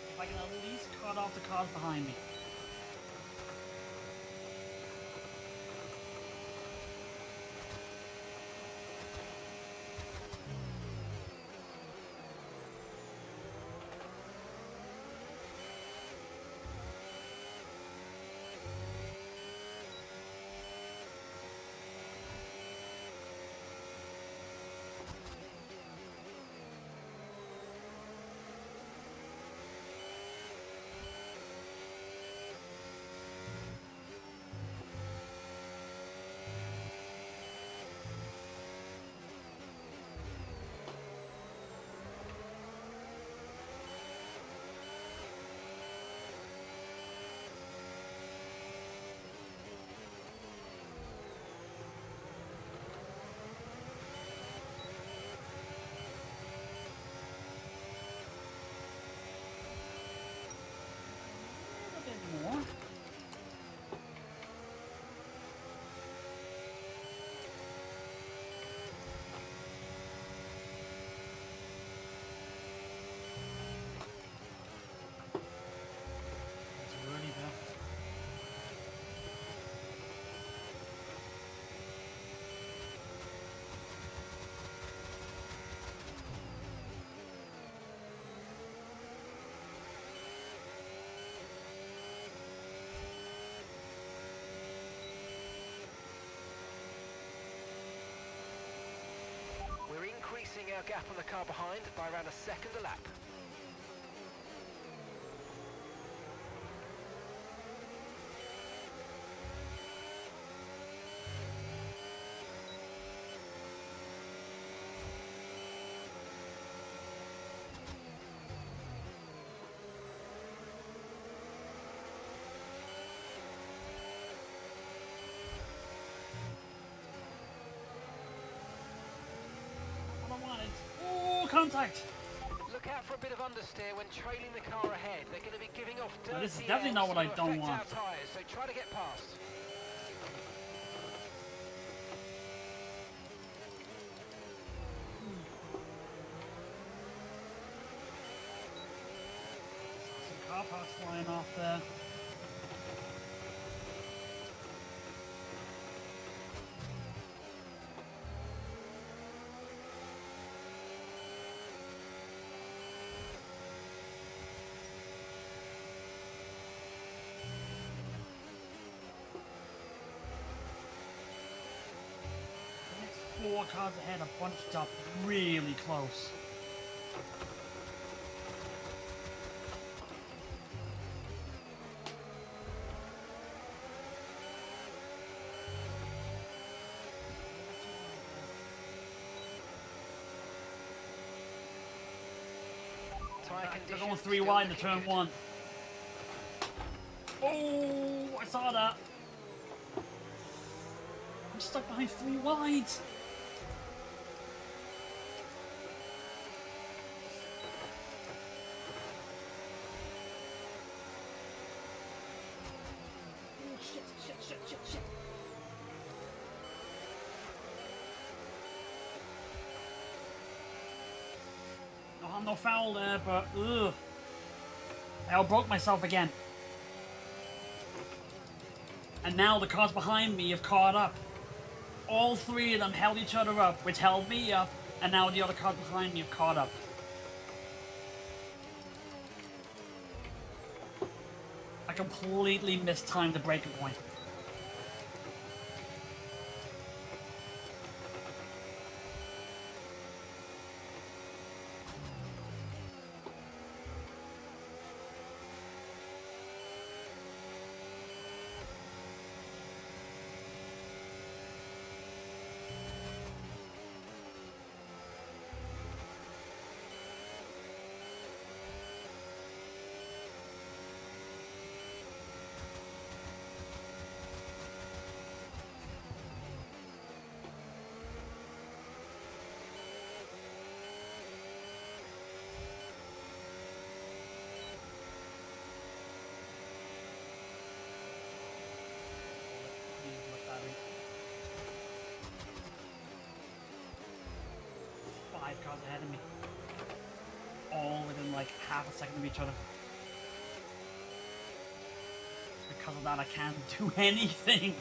If I can at least cut off the cars behind me. A bit more. It's really bad. We're increasing our gap on the car behind by around a second a lap. What I wanted. Ooh, contact! Look Look out for a bit of understeer when trailing the car ahead. They're going to be giving off dirty Now, this is definitely not air what I to don't affect want. our tyres, so try to get past. Some car parts flying off there. The next 4 cars ahead are bunched up really close. Tyre They're conditions going 3 still wide in looking turn good. 1. Oh, I saw that. I'm stuck behind 3 wide. Oh, shit. No harm, no foul there, but ugh. I outbroke myself again. And now the cars behind me have caught up. All 3 of them held each other up, which held me up, and now the other cars behind me have caught up. I completely mistimed the braking point. Five cars ahead of me. All within like half a second of each other. Because of that, I can't do anything.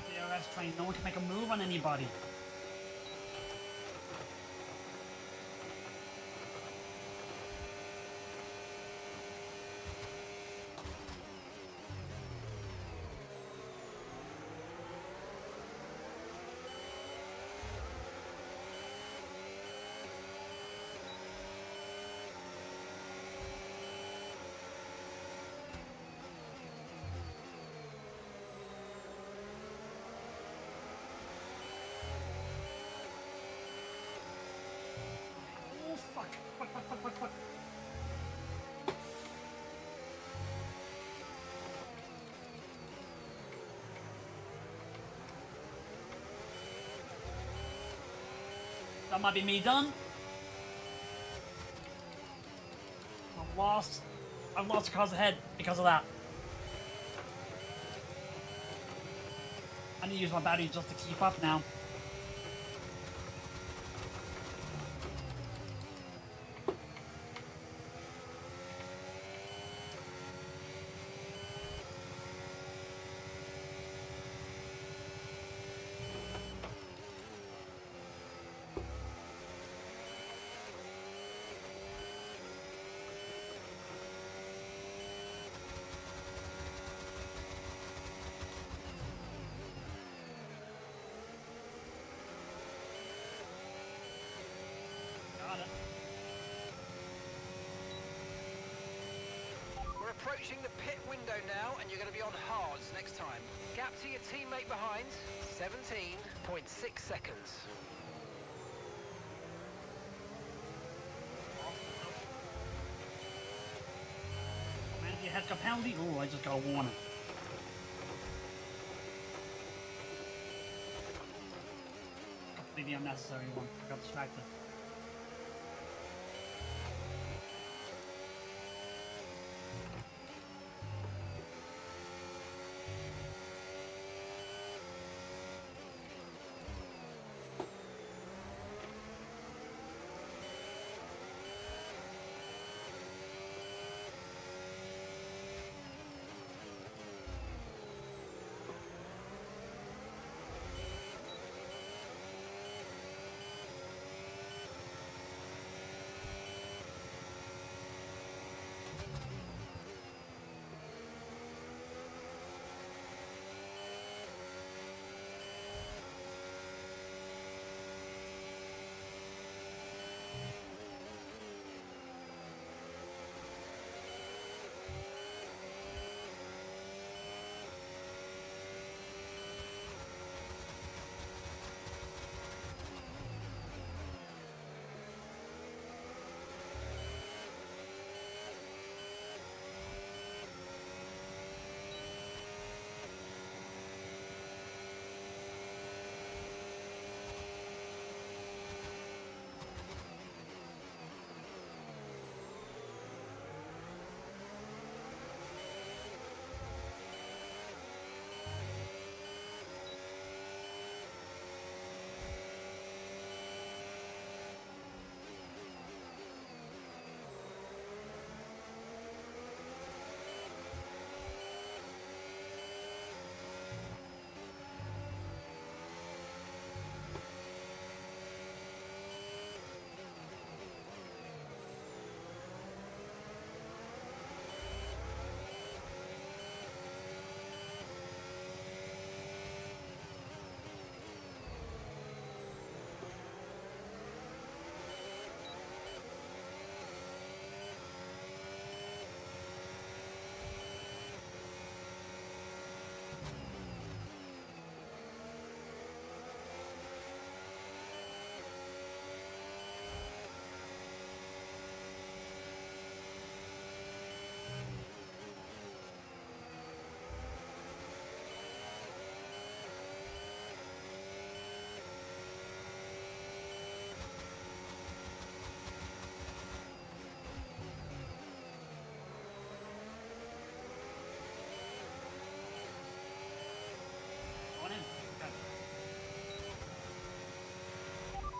DRS train, no one can make a move on anybody. Oh, fuck. Fuck. That might be me done. I've lost cars ahead because of that. I need to use my battery just to keep up now. Got it. We're approaching the pit window now, and you're going to be on hards next time. Gap to your teammate behind, 17.6 seconds. Man, if your head got penalty, ooh, I just got a warning. Completely unnecessary one. I got distracted.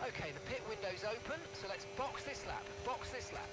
Okay, the pit window's open, so let's box this lap. Box this lap.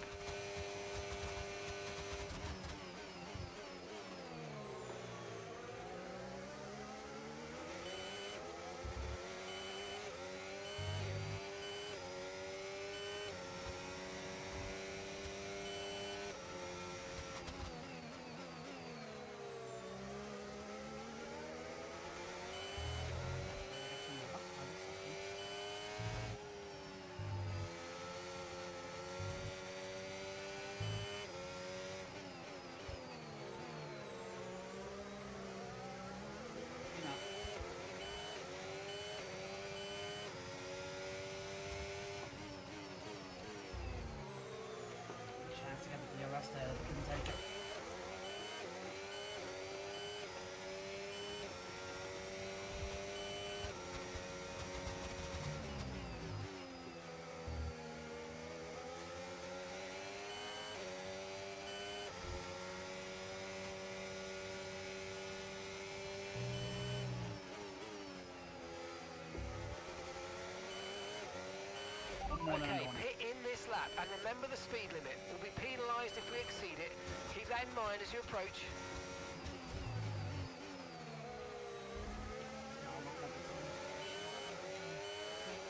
And remember the speed limit. We'll be penalised if we exceed it. Keep that in mind as you approach.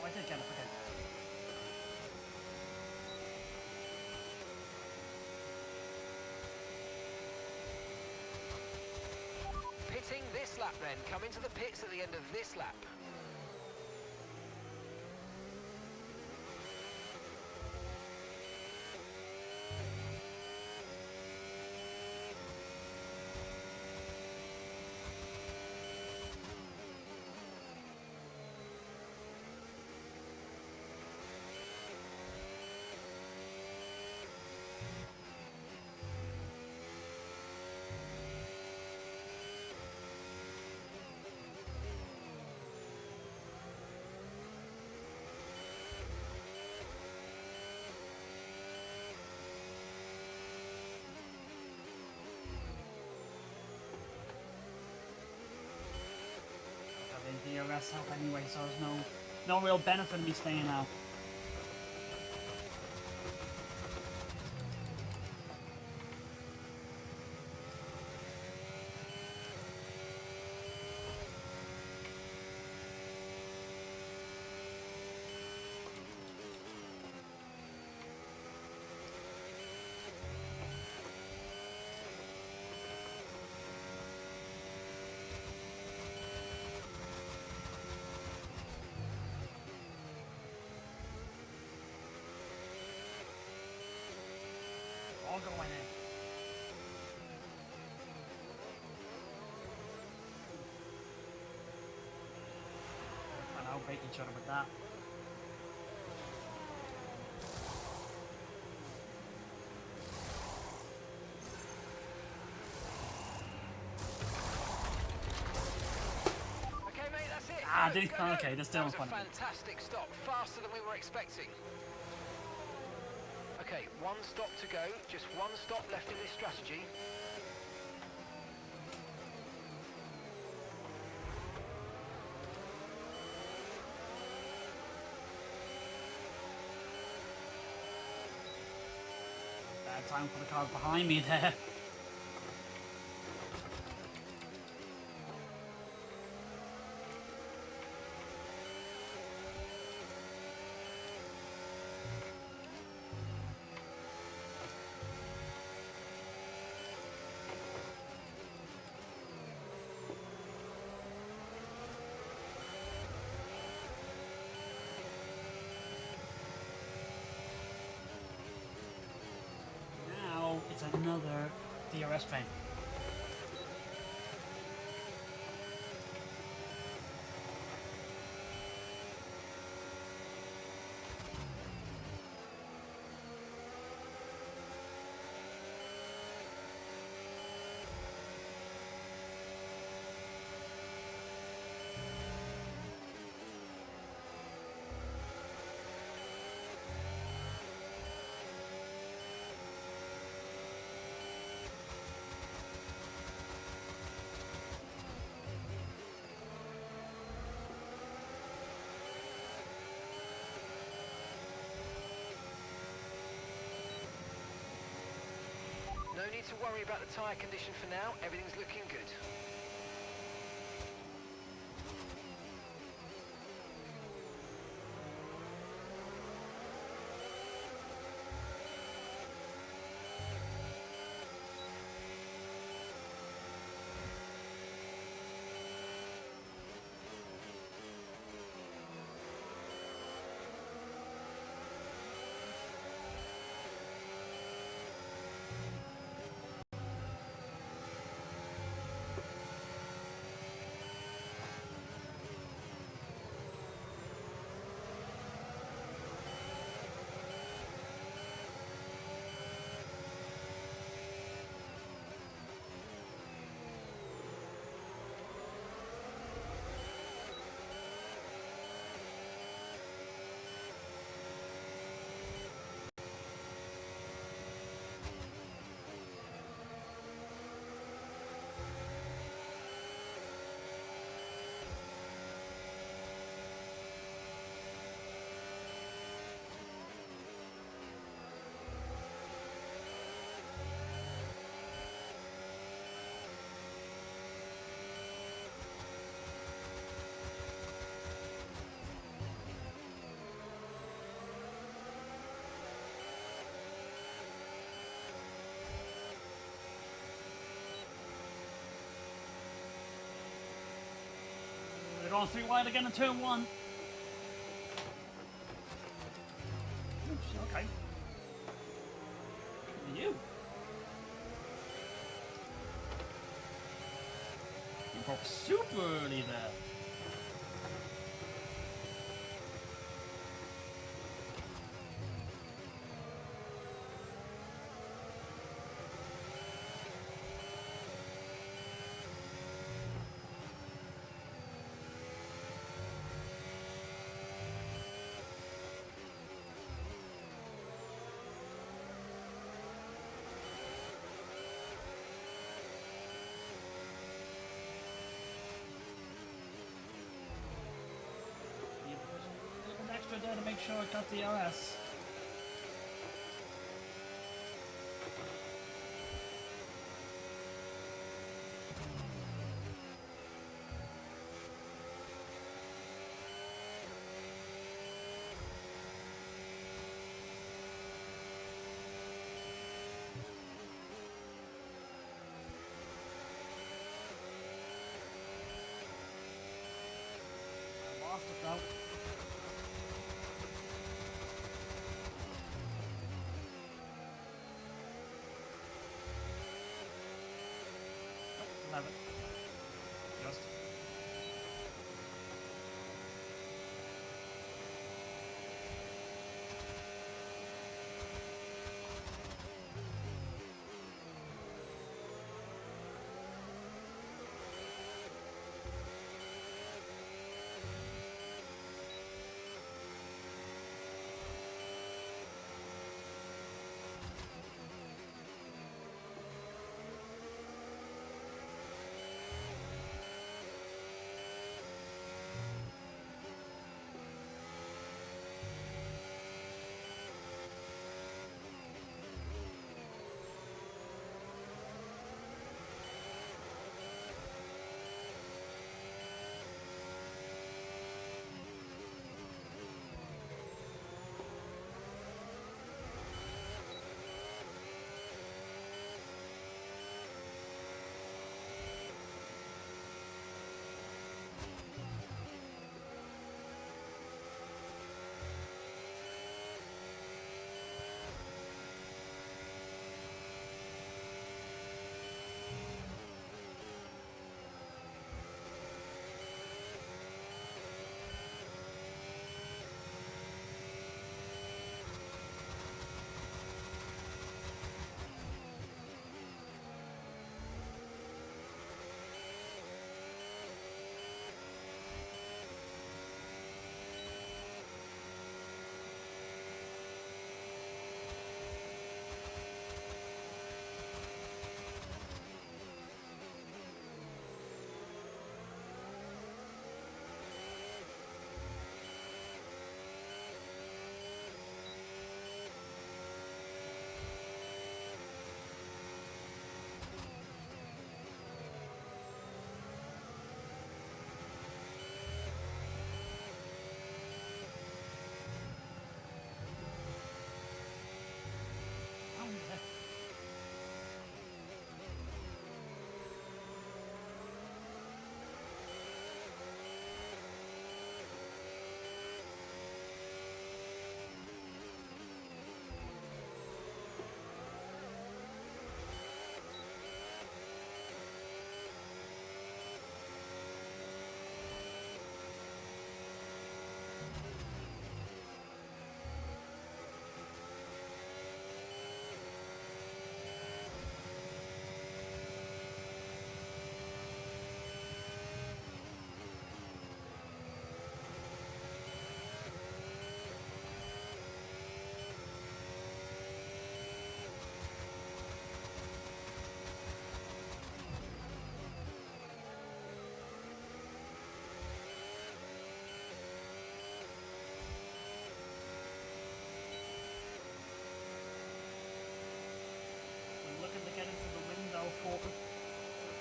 Oh, I did get it, okay. Pitting this lap then. Come into the pits at the end of this lap. The DRS help anyway, so there's no real benefit in me staying out. All going in. Trying to outbreak each other with that. Okay, mate, that's it. Ah, Go, dude, go, go. okay, that's still That was in front a of me. fantastic stop. Faster than we were expecting. Okay, one stop to go. Just one stop left in this strategy. Bad time for the car behind me there. Now it's another DRS train. No need to worry about the tyre condition for now. Everything's looking good. Oh, 3 wide again in turn 1. Oops, okay. Look at you. You broke super early there. A little bit extra there to make sure I got the RS. I lost it though. Have it. Just.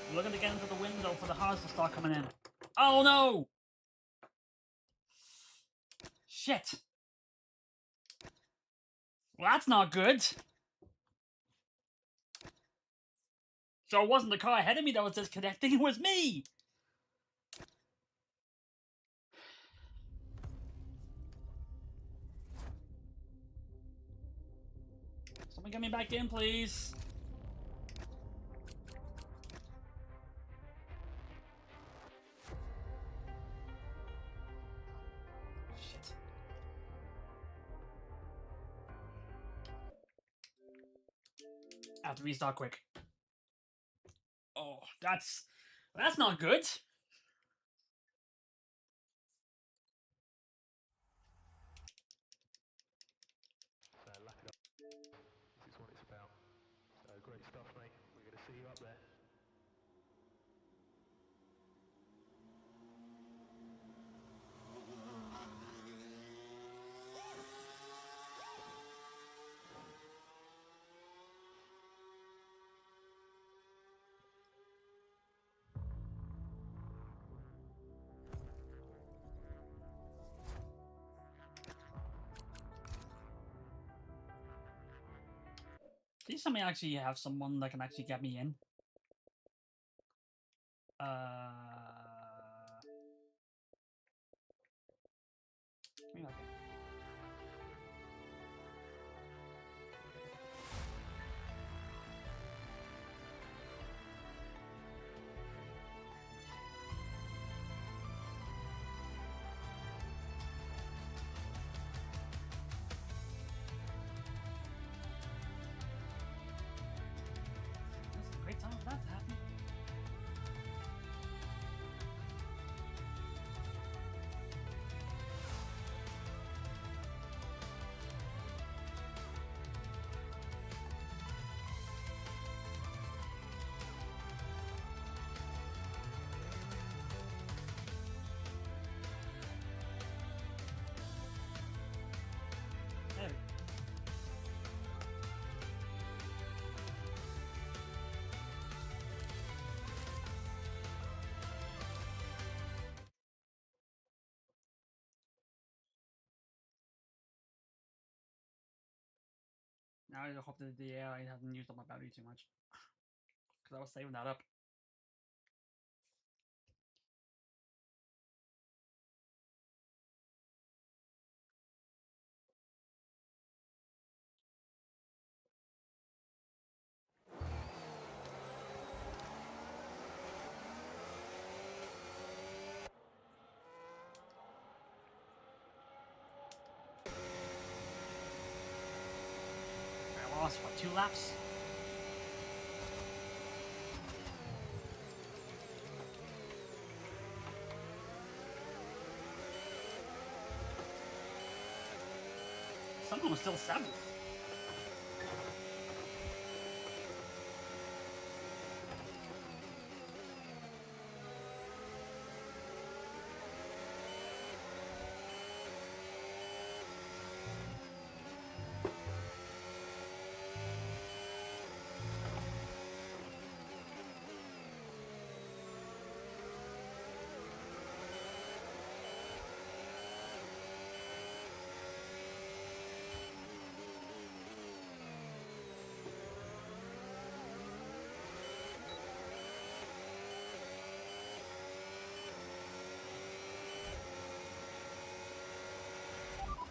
We're looking to get into the window for the cars to start coming in. Oh no! Shit! Well, that's not good. So it wasn't the car ahead of me that was disconnecting, it was me! Someone get me back in, please. Shit. I have to restart quick. Oh, that's not good. So luck it up. This is what it's about. So great stuff, mate. We're going to see you up there. Please tell me I actually have someone that can actually get me in. Give me back in. That's a great time for that to happen. There we go. Now I hope that the AI hasn't used up my battery too much. Because I was saving that up. I lost, what, 2 laps? Someone was still 7th.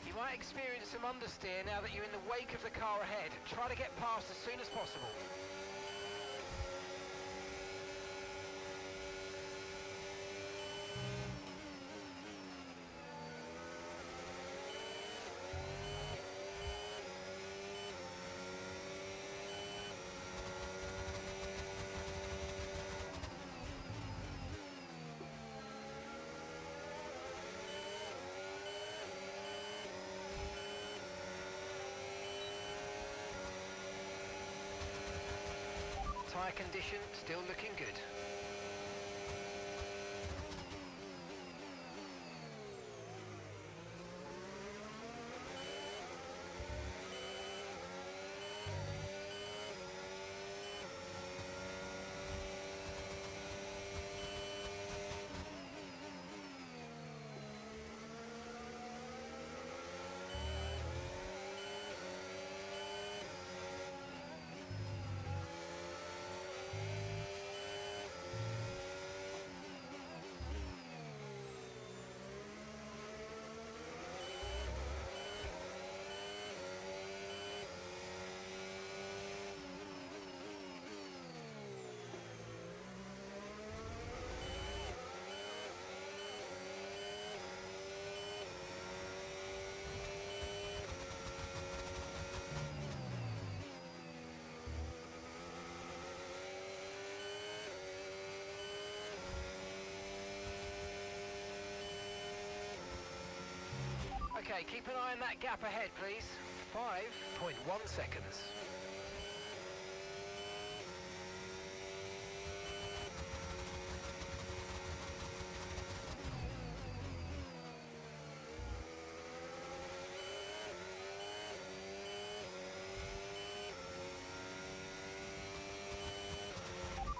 You might experience some understeer now that you're in the wake of the car ahead. Try to get past as soon as possible. Tyre condition still looking good. Okay, keep an eye on that gap ahead, please. 5.1 seconds.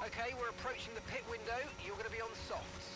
Okay, we're approaching the pit window. You're going to be on softs.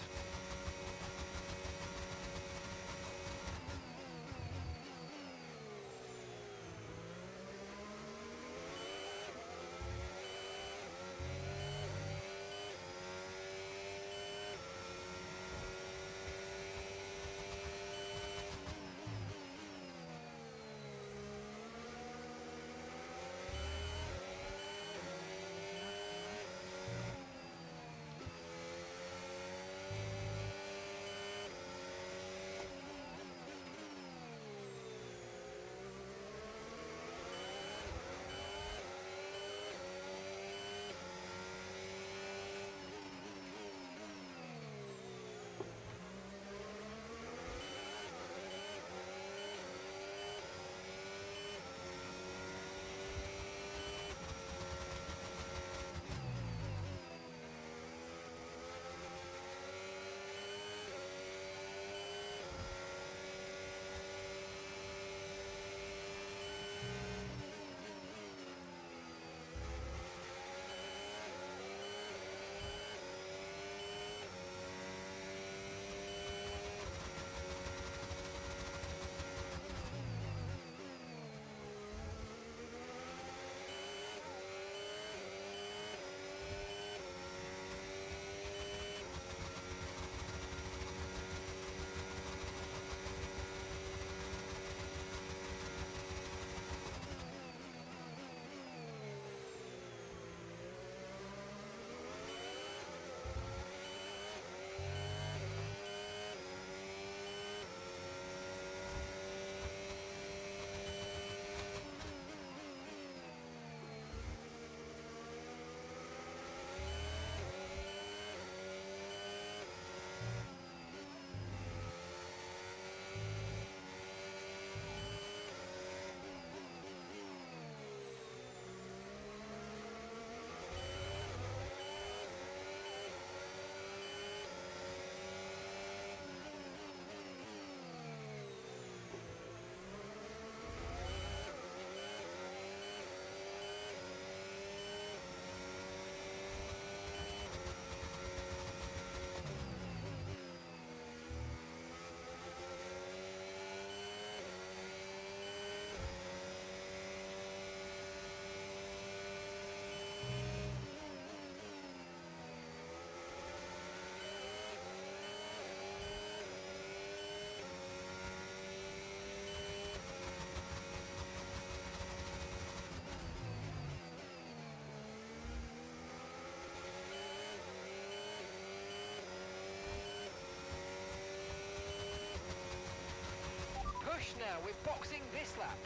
Push now, we're boxing this lap.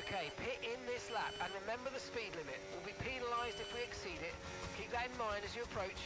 Okay, pit in this lap, and remember the speed limit. We'll be penalised if we exceed it. Keep that in mind as you approach.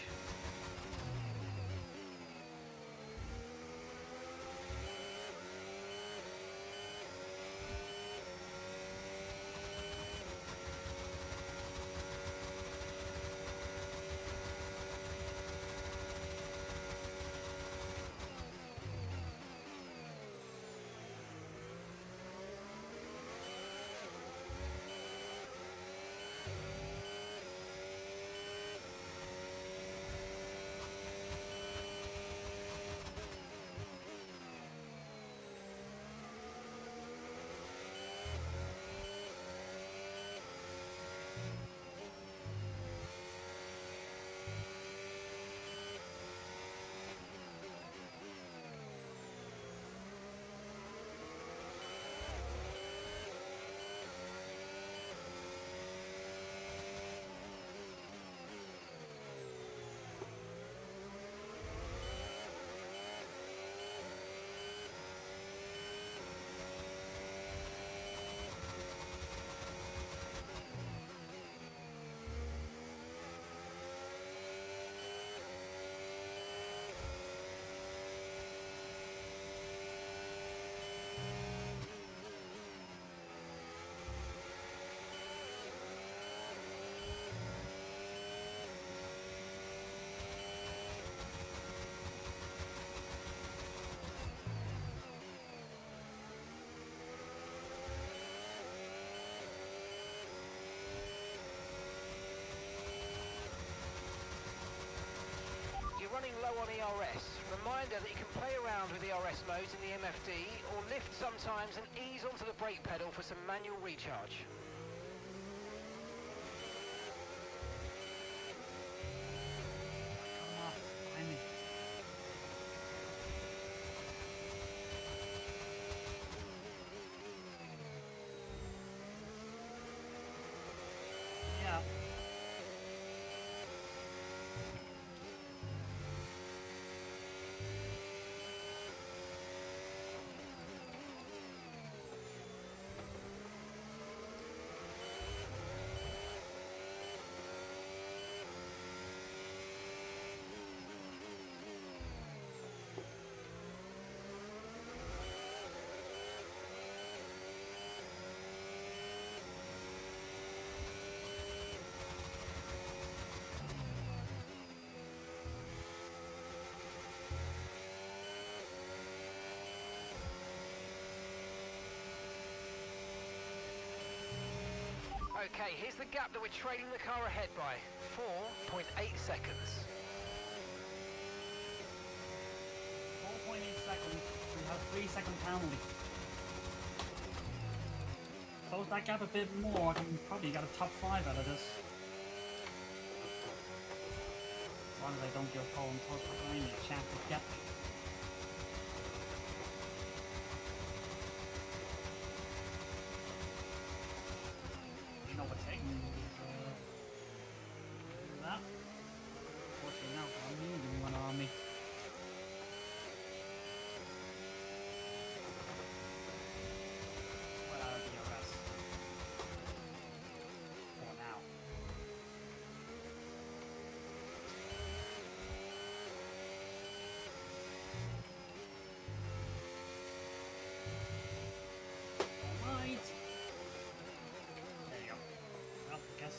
running low on ERS. Reminder that you can play around with ERS modes in the MFD or lift sometimes and ease onto the brake pedal for some manual recharge. Come off, finally. Yeah. Okay, here's the gap that we're trailing the car ahead by. 4.8 seconds. 4.8 seconds. We have 3-second penalty. Close that gap a bit more, I can probably get a top 5 out of this. As long as I don't give Colin Bahrain a chance to get me. You know what's taking me is that. Unfortunately now I'm moving one on me. What out of the arrest? For now. Alright. There you go. Well, I guess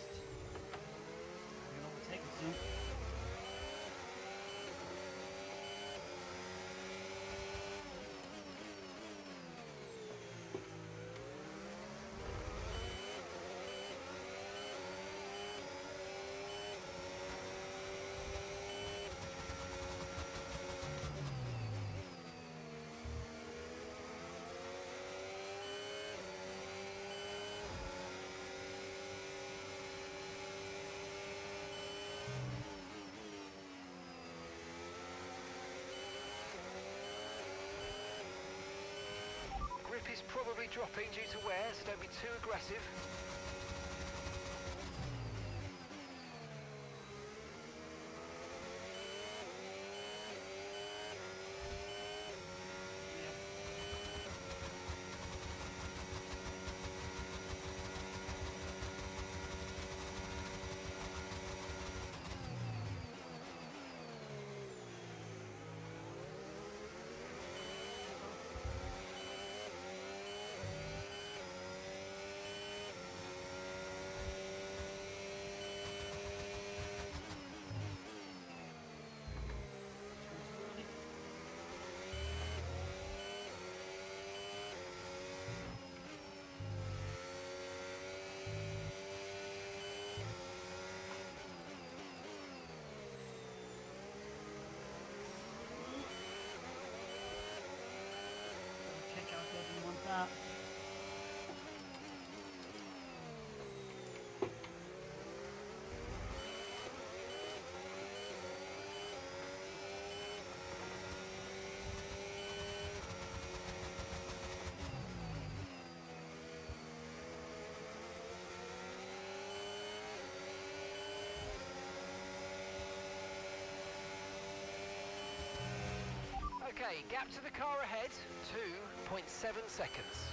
we'll overtake it soon. Grip is probably dropping due to wear, so don't be too aggressive. Kick out, doesn't want that. Okay, gap to the car ahead, 2.7 seconds.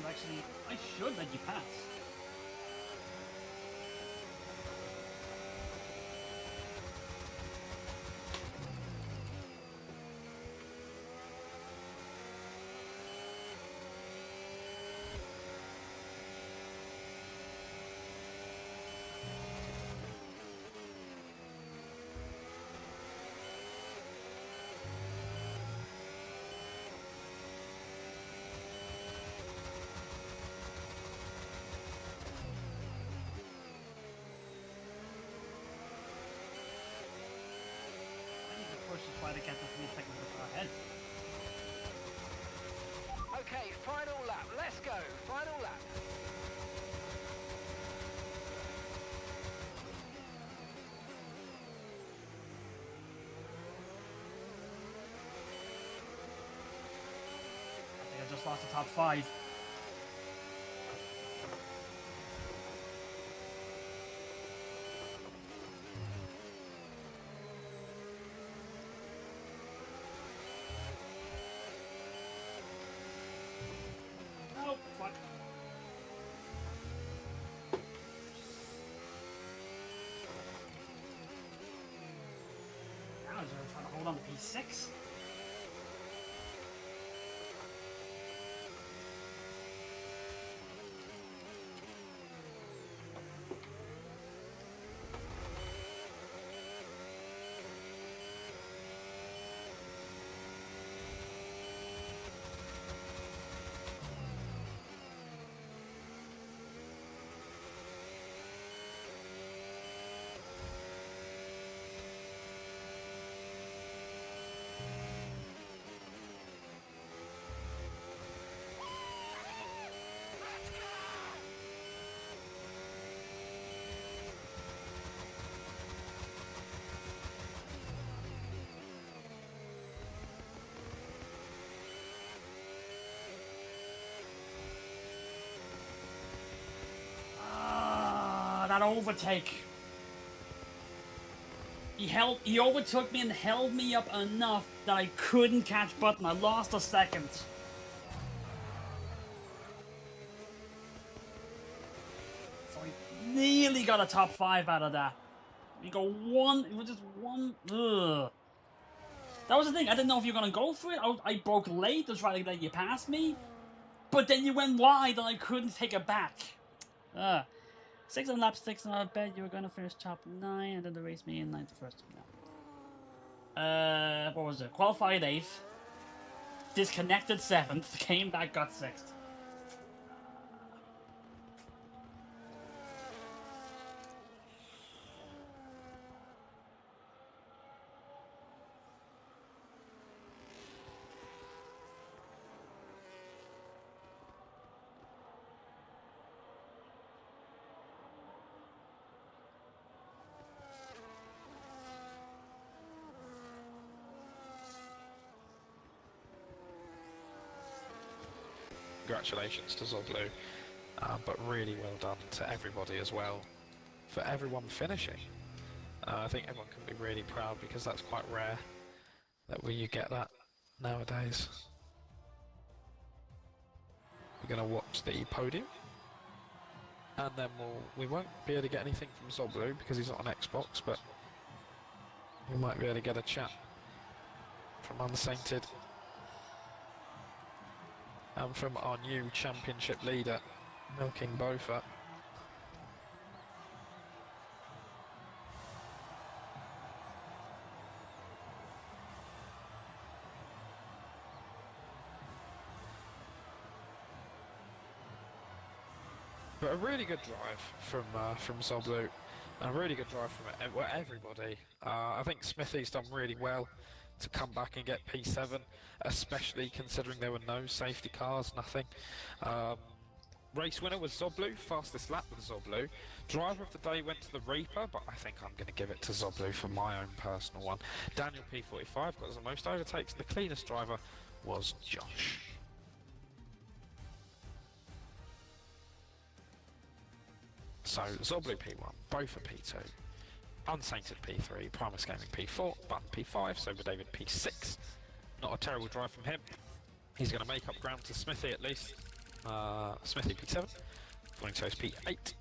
actually, I should let you pass. To try to get the 3 seconds of the car ahead. Okay, final lap. Let's go. Final lap. I think I just lost the top 5. Oh, fuck. Now he's trying to hold on to P6. That overtake. He overtook me and held me up enough that I couldn't catch Button. I lost a second. So I nearly got a top 5 out of that. We go one, it was just one. Ugh. That was the thing. I didn't know if you were gonna go for it. I broke late to try to let you pass me, but then you went wide and I couldn't take it back. 6 on lap 6, and I bet you were going to finish top 9, and then the race me in 9th first. No. What was it? Qualified 8th, disconnected 7th, came back, got 6th. Congratulations to Zoblu, but really well done to everybody as well, for everyone finishing. I think everyone can be really proud because that's quite rare that you get that nowadays. We're going to watch the podium, and then we won't be able to get anything from Zoblu because he's not on Xbox, but we might be able to get a chat from Unsainted. And from our new championship leader, Milking Bofa. But a really good drive from Zoblu, and a really good drive from everybody. I think Smithy's done really well to come back and get P7, especially considering there were no safety cars, nothing. Race winner was Zoblu, fastest lap with Zoblu. Driver of the day went to the Reaper, but I think I'm going to give it to Zoblu for my own personal one. Daniel P45 got the most overtakes, and the cleanest driver was Josh. So Zoblu P1, Bofa P2, Unsainted P3, Primus Gaming P4, Button P5, soberdavid P6. Not a terrible drive from him. He's going to make up ground to Smithy at least. Smithy P7, Falling Toast P8,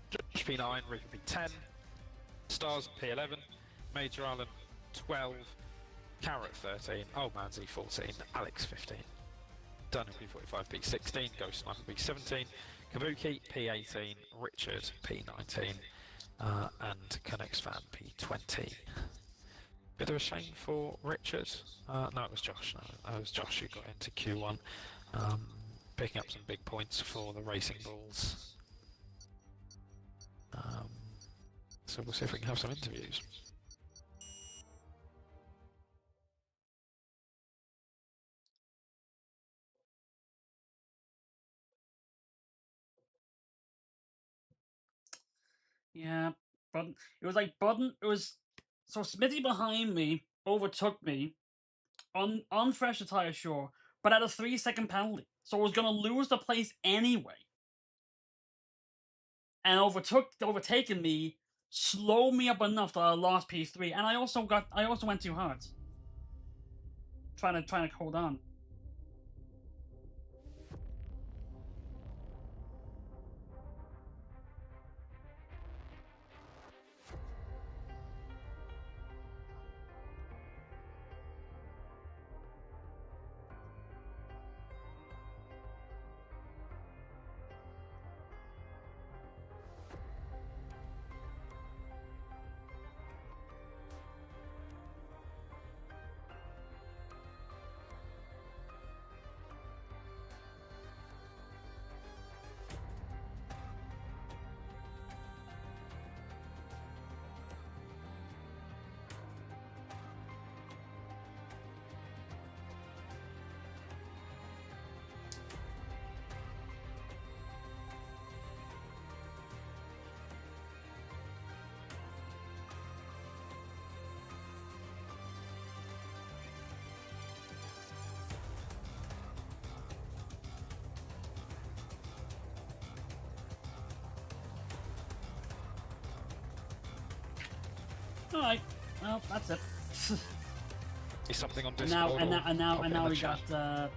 Josh P9, Reaper P10, Stars P11, Major Island 12, Carrot 13, Old Man Z14, Alex 15, Daniel P45 P16, Ghost Sniper P17, Kabuki P18, Richard P19, and Connects Fan P20. Bit of a shame for Richard. No, it was Josh. No, it was Josh who got into Q1, picking up some big points for the Racing Bulls. So we'll see if we can have some interviews. Yeah, but it was like Budden. It was so Smithy behind me overtook me on fresher tire, sure, but at a 3-second penalty, so I was gonna lose the place anyway. And overtaking me, slowed me up enough that I lost P3, and I also went too hard, trying to hold on. Alright, well, that's it. Is something on And Discord? now we got the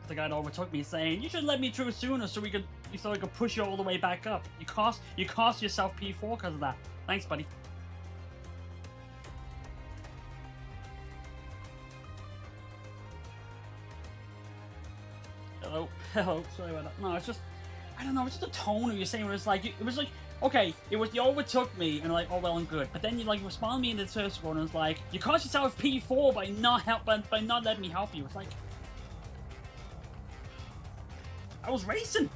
guy that overtook me saying, "You should let me through sooner so we could push you all the way back up. You cost yourself P4 because of that. Thanks, buddy." Hello, sorry about that. No, it's just, I don't know, it's just the tone of you saying it was like, okay, it was you overtook me, and like, oh well and good, but then you like respond me in the first one, and it's like, you cost yourself P4 by not letting me help you. It's like, I was racing.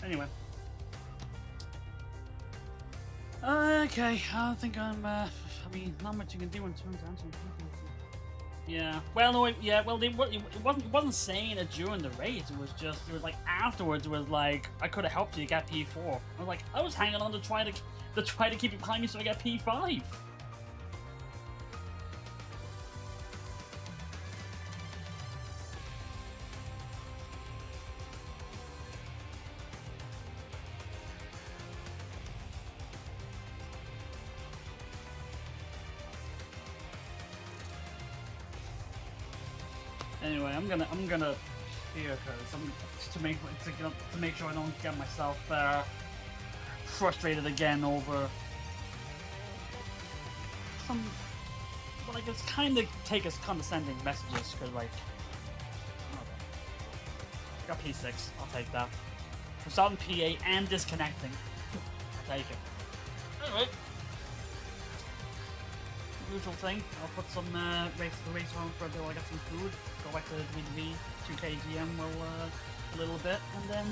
Anyway. Okay, I don't think I'm, I mean, not much you can do in terms of answering people. Yeah, well, no, it wasn't saying it during the race, it was like afterwards, it was like, I could have helped you get P4. I was like, I was hanging on to try to keep you behind me so I get P5. Anyway, I'm gonna here, cause to make sure I don't get myself frustrated again over some But like, it's kind of take as condescending messages, because like, I got P6, I'll take that. For starting PA and disconnecting, I'll take it. Anyway, usual thing. I'll put some race on for a bit while I get some food. Go back to WWE 2K GM a little bit, and then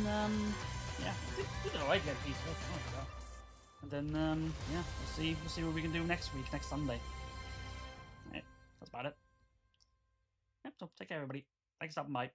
yeah, we did alright to get P6. Oh my god. And then yeah, we'll see what we can do next week, next Sunday. Alright, that's about it. Yep, so take care everybody. Thanks for stopping by.